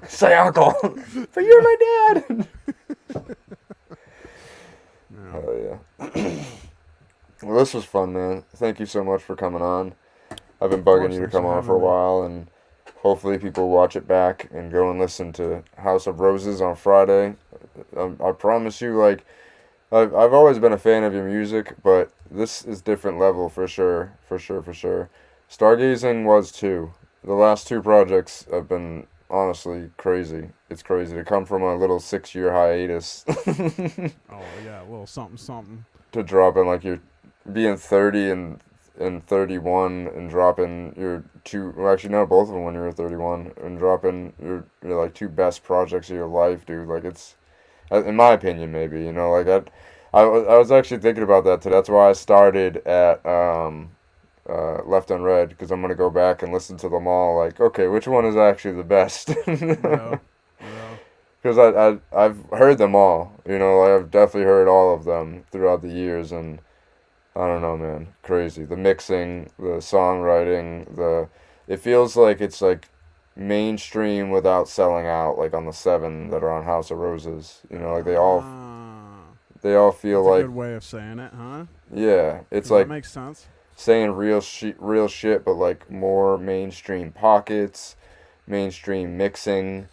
Say uncle, but you're my dad. Yeah. Oh yeah. Well, this was fun, man. Thank you so much for coming on. I've been bugging you to come on for a while, and hopefully people watch it back and go and listen to House of Roses on Friday. I promise you, like, I've always been a fan of your music, but this is different level for sure. Stargazing was too. The last 2 projects have been honestly crazy. It's crazy to come from a little 6-year hiatus Oh yeah, well, something. to drop in, like, you're being 30 and 31 and dropping your 2, well, actually no, both of them when you were 31, and dropping your like 2 best projects of your life, dude. Like, it's, in my opinion, maybe, you know, like, I was actually thinking about that today. That's why I started at Left Unread, because I'm gonna go back and listen to them all. Like, okay, which one is actually the best? Yeah. Because I've heard them all. You know, like, I've definitely heard all of them throughout the years, and I don't know, man, crazy. The mixing, the songwriting, it feels like it's like mainstream without selling out. Like on the 7 that are on House of Roses. You know, like they all feel That's like a good way of saying it, huh? yeah, it's That like makes sense. saying real shit, but like more mainstream pockets, mainstream mixing,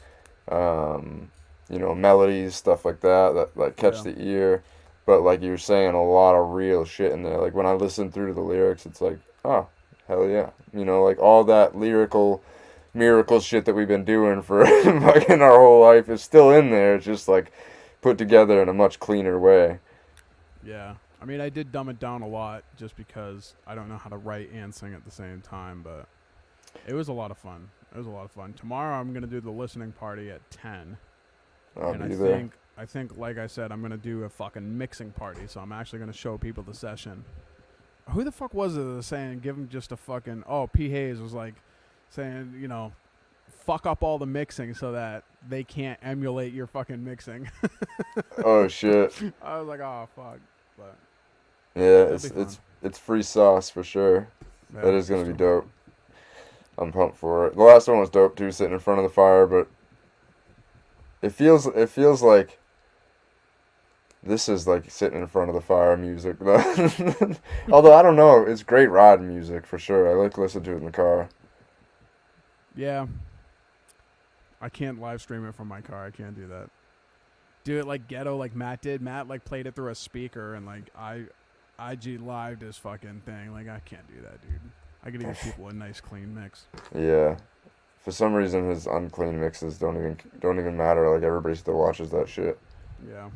you know, melodies, stuff like that like catch the ear. But like you're saying, a lot of real shit in there. Like when I listen through the lyrics, it's like, oh, hell yeah. You know, like all that lyrical miracle shit that we've been doing for fucking our whole life is still in there. It's just like put together in a much cleaner way. Yeah. I mean, I did dumb it down a lot just because I don't know how to write and sing at the same time, but it was a lot of fun. Tomorrow I'm going to do the listening party at 10. I'll And be there. I think, like I said, I'm going to do a fucking mixing party, so I'm actually going to show people the session. Who the fuck was it that was saying, give them just a fucking, oh, P. Hayes was like saying, you know, fuck up all the mixing so that they can't emulate your fucking mixing. Oh shit. I was like, oh, fuck. But Yeah, That'll be it's free sauce for sure. yeah, That is gonna it's be true. dope. I'm pumped for it. The last one was dope too, sitting in front of the fire, but it feels like this is like sitting in front of the fire music. Although I don't know, it's great ride music for sure. I like listening to it in the car. Yeah. I can't live stream it from my car. I can't do that. Do it like ghetto like Matt did. Matt like played it through a speaker and like I IG lived his fucking thing. Like I can't do that, dude. I gotta give people a nice clean mix. Yeah. For some reason, his unclean mixes don't even matter. Like everybody still watches that shit. Yeah.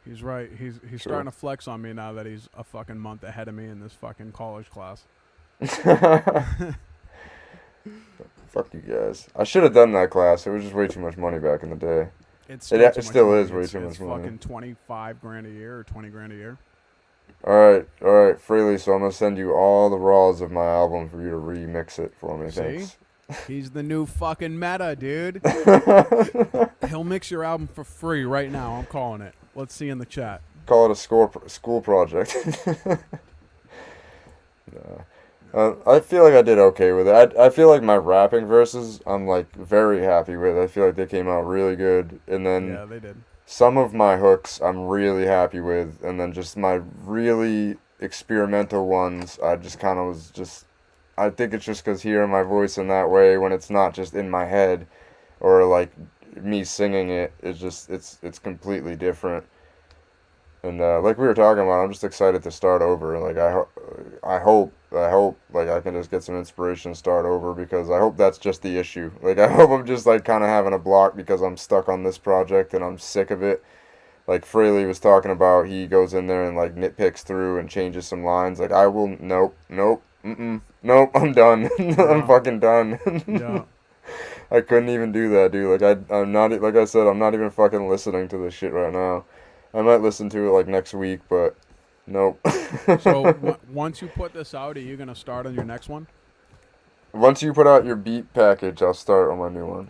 He's right. He's starting to flex on me now that he's a fucking month ahead of me in this fucking college class. Fuck you guys. I should have done that class. It was just way too much money back in the day. It It still is way too much It's money. fucking 25 grand a year or 20 grand a year. All right, Freely. So I'm gonna send you all the raws of my album for you to remix it for me. See? Thanks. He's the new fucking meta, dude. He'll mix your album for free right now. I'm calling it. Let's see in the chat. Call it a school project. I feel like I did okay with it. I feel like my rapping verses, I'm like very happy with. I feel like they came out really good. And then Yeah, they did. some of my hooks I'm really happy with. And then just my really experimental ones, I just kind of was just, I think it's just because hearing my voice in that way when it's not just in my head or like me singing it, it's just, it's completely different. And like we were talking about, I'm just excited to start over. Like I hope like I can just get some inspiration and start over because I hope that's just the issue. Like I hope I'm just like kind of having a block because I'm stuck on this project and I'm sick of it. Like Fraley was talking about, he goes in there and like nitpicks through and changes some lines. Like I will, nope, I'm done. I'm Yeah. fucking done. Yeah. I couldn't even do that, dude. I'm not, like I said, I'm not even fucking listening to this shit right now. I might listen to it like next week, but nope. So once you put this out, are you gonna start on your next one? Once you put out your beat package, I'll start on my new one.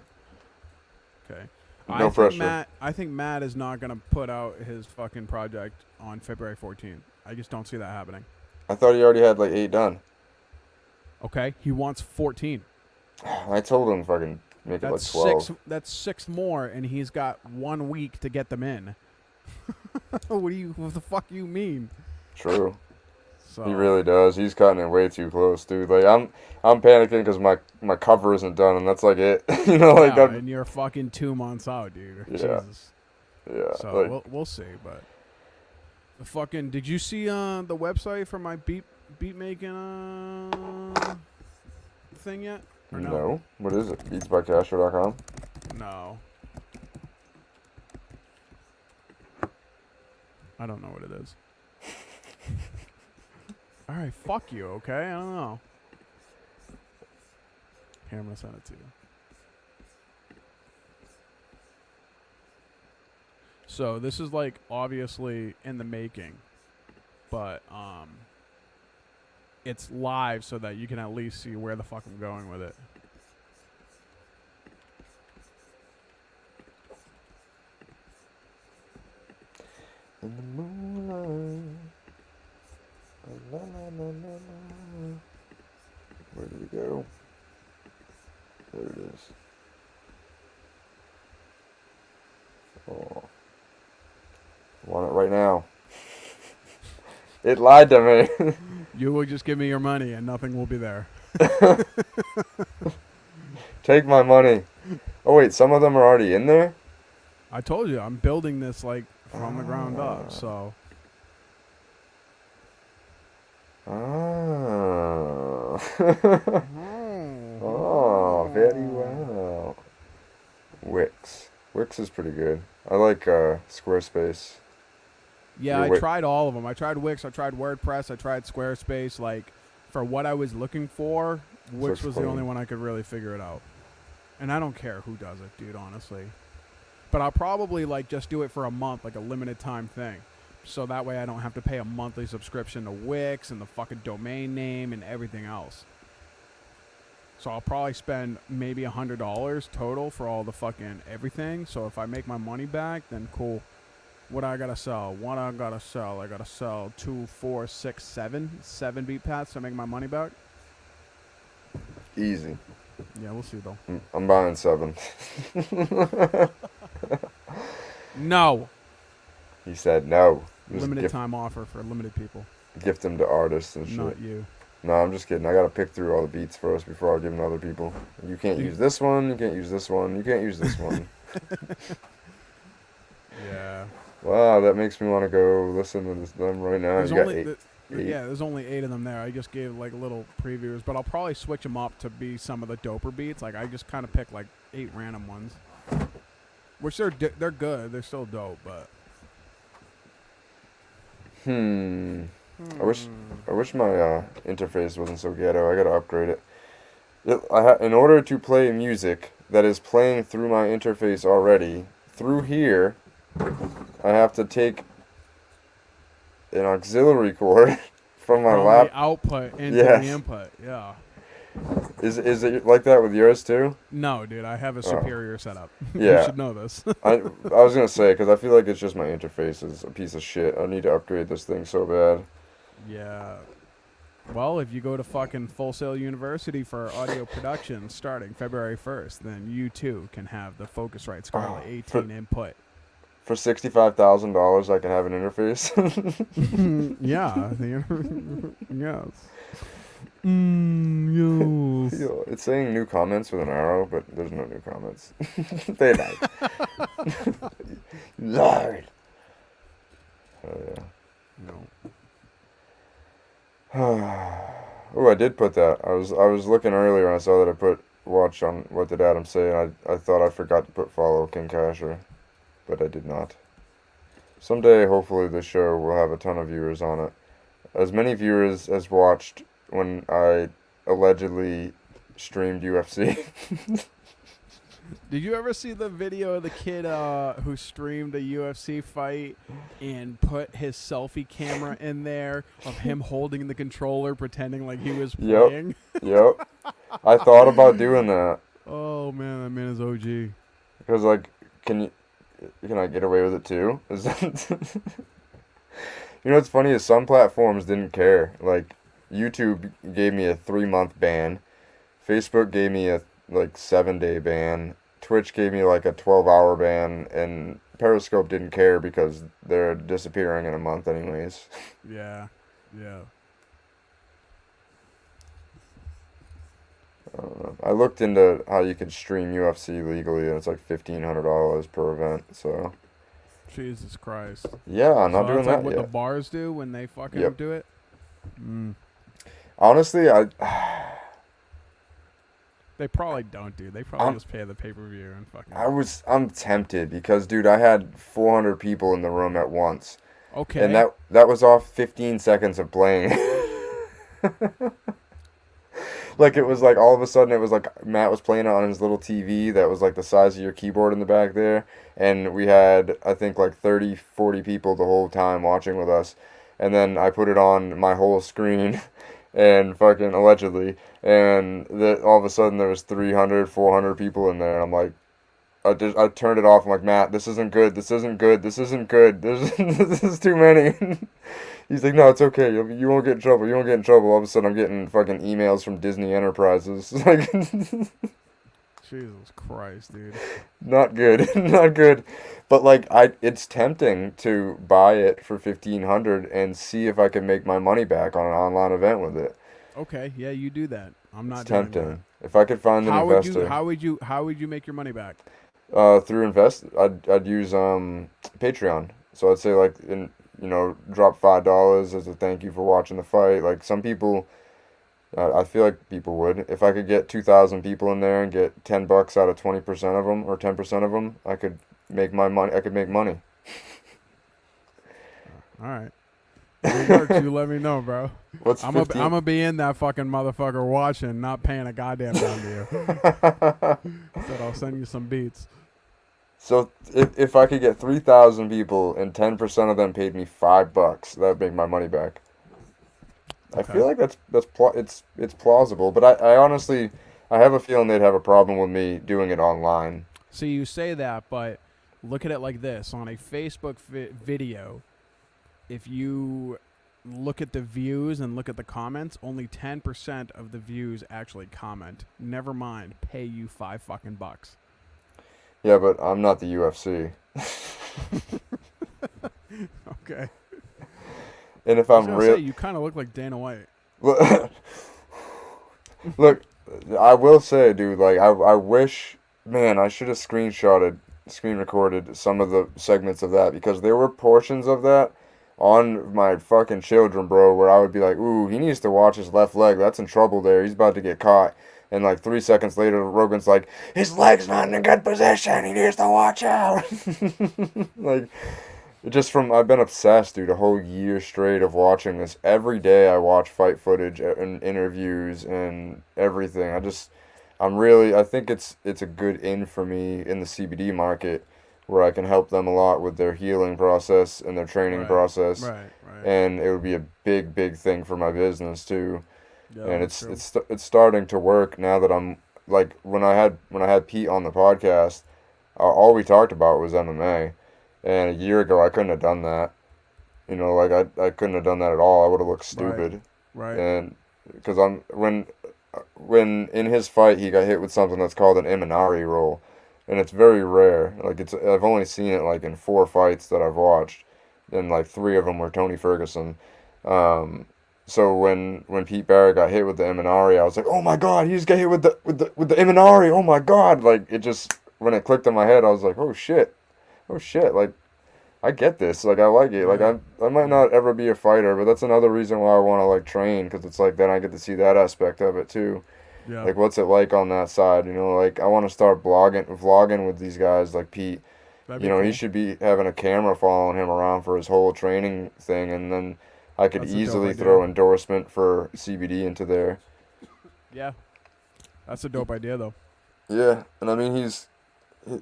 Okay. No pressure. I think Matt is not gonna put out his fucking project on February 14th. I just don't see that happening. I thought he already had like 8 done. Okay. He wants 14. I told him fucking make it like 12. That's 6 more, and he's got 1 week to get them in. What the fuck you mean? True. So He really does. He's cutting it way too close, dude. Like I'm panicking because my cover isn't done, and that's like it. You know, like yeah, and you're fucking 2 months out, dude. Yeah. Jesus. yeah. So Like, we'll see, but the fucking did you see the website for my beat making thing yet? Or no. What is it? Beatsbykashar.com? No. I don't know what it is. All right, fuck you, okay? I don't know. Here, I'm gonna send it to you. So this is like obviously in the making, but it's live so that you can at least see where the fuck I'm going with it. In the moonlight. La, la, la, la, la. Where did we go? There it is. Oh. I want it right now. It lied to me. You will just give me your money and nothing will be there. Take my money. Oh wait, some of them are already in there? I told you I'm building this like from the ground up. So Oh. Oh, very well. Wix. Wix is pretty good. I like Squarespace. yeah, Your I Wix- tried all of them. I tried Wix, I tried WordPress, I tried Squarespace. Like for what I was looking for, Wix was the clean. only one I could really figure it out. And I don't care who does it, dude, honestly. But I'll probably like just do it for a month, like a limited time thing. So that way I don't have to pay a monthly subscription to Wix and the fucking domain name and everything else. So I'll probably spend maybe $100 total for all the fucking everything. So if I make my money back, then cool. What I gotta sell? What I gotta sell? I gotta sell 2, 4, 6, 7 beat paths to make my money back. Easy. Yeah, we'll see though. I'm buying 7. No. He said no. Just Limited time offer for limited people. gift them to artists and shit. Not you. No, I'm just kidding. I gotta pick through all the beats first before I give them to other people. You can't use this one. You can't use this one. You can't use this one. Yeah. Wow, that makes me want to go listen to them right now. There's You got only 8. yeah, there's only 8 of them there. I just gave like little previews, but I'll probably switch them up to be some of the doper beats. Like I just kind of pick like 8 random ones, which they're good. They're still dope, but I wish my interface wasn't so ghetto. I gotta upgrade it. In order to play music that is playing through my interface already, through here, I have to take an auxiliary cord from my from lap. the output into Yes. the input. Yeah. Is it like that with yours too? No, dude, I have a superior setup. Yeah. You should know this. I was gonna say because I feel like it's just my interface is a piece of shit. I need to upgrade this thing so bad. Yeah. Well, if you go to fucking Full Sail University for audio production starting February 1st, then you too can have the Focusrite Scarlett 18 input. For $65,000, I can have an interface. Yeah. Yes. Yes. Yo, it's saying new comments with an arrow, but there's no new comments. They lied. Lord. Oh, Oh, I did put that. I was looking earlier and I saw that I put watch on What Did Adam Say, and I thought I forgot to put follow King Kashar, but I did not. Someday, hopefully, the show will have a ton of viewers on it. As many viewers as watched when I allegedly streamed UFC. Did you ever see the video of the kid who streamed a UFC fight and put his selfie camera in there of him holding the controller, pretending like he was playing? Yep. I thought about doing that. Oh man, that man is OG. Because, like, can I get away with it too? Is that You know what's funny is some platforms didn't care. Like, YouTube gave me a 3-month ban. Facebook gave me a, like, 7-day ban. Twitch gave me, like, a 12-hour ban. And Periscope didn't care because they're disappearing in a month anyways. Yeah. I don't know. I looked into how you could stream UFC legally, and it's like $1,500 per event, so... Jesus Christ. Yeah, I'm not So doing that's like that what yet. the bars do when they fucking Yep. do it? Mm. Honestly, They probably don't, dude. They probably just pay the pay-per-view and fucking... I'm tempted because, dude, I had 400 people in the room at once. Okay. And that was off 15 seconds of playing. Like, it was like, all of a sudden, it was like Matt was playing it on his little TV that was like the size of your keyboard in the back there. And we had, I think, like 30, 40 people the whole time watching with us. And then I put it on my whole screen and fucking allegedly. And all of a sudden, there was 300, 400 people in there. And I'm like, I turned it off. I'm like, Matt, this isn't good. This isn't good. This isn't good. This is too many. He's like, no, it's okay. You won't get in trouble. You won't get in trouble. All of a sudden, I'm getting fucking emails from Disney Enterprises. Like, Jesus Christ, dude. not good. Not good. But, like, it's tempting to buy it for $1,500 and see if I can make my money back on an online event with it. Okay, yeah, you do that. I'm not It's doing tempting. that. If I could find an investor. How would you make your money back? Through I'd use Patreon. So I'd say, like, drop $5 as a thank you for watching the fight. Like, some people, I feel like people would. If I could get 2,000 people in there and get $10 out of 20% of them or 10% of them, I could make my money. I could make money. All right. If it works, you let me know, bro. What's I'm 15? gonna be in that fucking motherfucker watching, not paying a goddamn dime to you. Said I'll send you some beats. So if I could get 3,000 people and 10% of them paid me $5, that'd make my money back. Okay. I feel like it's plausible, but I honestly have a feeling they'd have a problem with me doing it online. So you say that, but look at it like this: on a Facebook video, if you look at the views and look at the comments, only 10% of the views actually comment. Never mind, pay you $5. Yeah, but I'm not the UFC. Okay. And if I was I'm gonna real, say, you kind of look like Dana White. look, I will say, dude, like I wish, man, I should have screen recorded some of the segments of that, because there were portions of that on my fucking children, bro, where I would be like, ooh, he needs to watch his left leg. That's in trouble there. He's about to get caught. And like 3 seconds later, Rogan's like, his leg's not in a good position. He needs to watch out. Like, I've been obsessed, dude, a whole year straight of watching this. Every day I watch fight footage and interviews and everything. I think it's a good in for me in the CBD market, where I can help them a lot with their healing process and their training process. Right. And it would be a big, big thing for my business too. Yeah, And that's true. it's starting to work now that I'm, like, when I had Pete on the podcast, all we talked about was MMA. And a year ago, I couldn't have done that. You know, like, I couldn't have done that at all. I would have looked stupid. Right. And because when in his fight, he got hit with something that's called an Imanari roll. And it's very rare. Like, I've only seen it, like, in 4 fights that I've watched. And, like, 3 of them were Tony Ferguson. So when Pete Barrett got hit with the Imanari, I was like, oh my God, he just got hit with the Imanari. Oh my God. Like, it just, when it clicked in my head, I was like, oh shit. Like, I get this. Like, I like it. Like, I might not ever be a fighter, but that's another reason why I want to, like, train, because it's like then I get to see that aspect of it too. Yeah. Like, what's it like on that side? You know, like, I want to start vlogging with these guys, like Pete. That'd You be know, cool. he should be having a camera following him around for his whole training thing, and then I could That's a dope easily idea. throw endorsement for CBD into there. Yeah. That's a dope idea, though. Yeah, and I mean,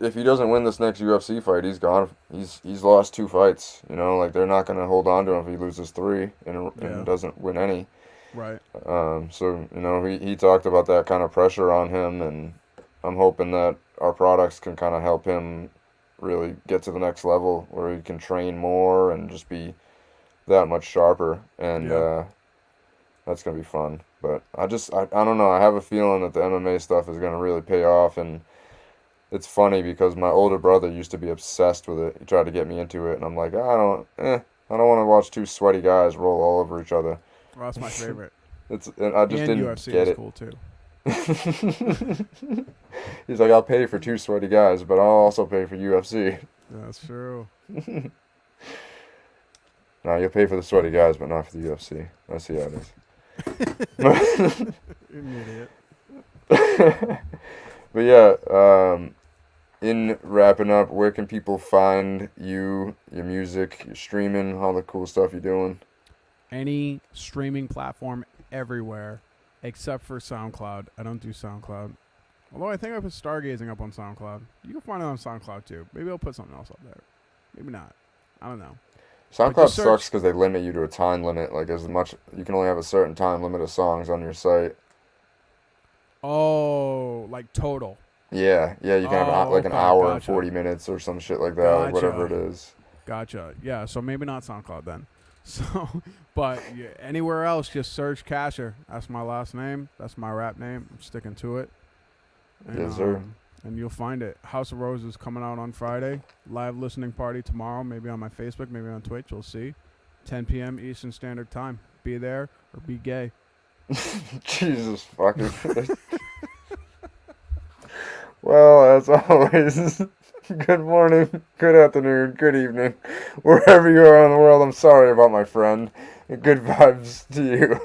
if he doesn't win this next UFC fight, he's gone. He's lost 2 fights. You know, like they're not gonna hold on to him if he loses 3 and Yeah. doesn't win any. Right. So you know, he talked about that kind of pressure on him, and I'm hoping that our products can kind of help him really get to the next level where he can train more and just be that much sharper, and Yeah. that's gonna be fun. But I don't know. I have a feeling that the MMA stuff is gonna really pay off, and it's funny because my older brother used to be obsessed with it. He tried to get me into it, and I'm like, I don't want to watch 2 sweaty guys roll all over each other. Well, that's my favorite. And I just And didn't UFC get is it. cool, too. He's like, I'll pay for 2 sweaty guys, but I'll also pay for UFC. That's true. No, you'll pay for the sweaty guys, but not for the UFC. I see how it is. Idiot. But yeah, in wrapping up, where can people find you, your music, your streaming, all the cool stuff you're doing? Any streaming platform everywhere except for SoundCloud. I don't do SoundCloud. Although I think I put Stargazing up on SoundCloud. You can find it on SoundCloud too. Maybe I'll put something else up there. Maybe not. I don't know. But SoundCloud just search- sucks because they limit you to a time limit. Like as much, you can only have a certain time limit of songs on your site. Oh, like total. Yeah, you can have like an okay, hour and gotcha. 40 minutes or some shit like that, like whatever it Gotcha. is. Gotcha. Yeah, so maybe not SoundCloud then. So, but yeah, anywhere else, just search Kashar. That's my last name. That's my rap name. I'm sticking to it. And, Yes, sir. And you'll find it. House of Roses coming out on Friday. Live listening party tomorrow. Maybe on my Facebook. Maybe on Twitch. We'll see. 10 p.m. Eastern Standard Time. Be there or be gay. Jesus fucking Christ. Well, as always, good morning, good afternoon, good evening, wherever you are in the world. I'm sorry about my friend. Good vibes to you.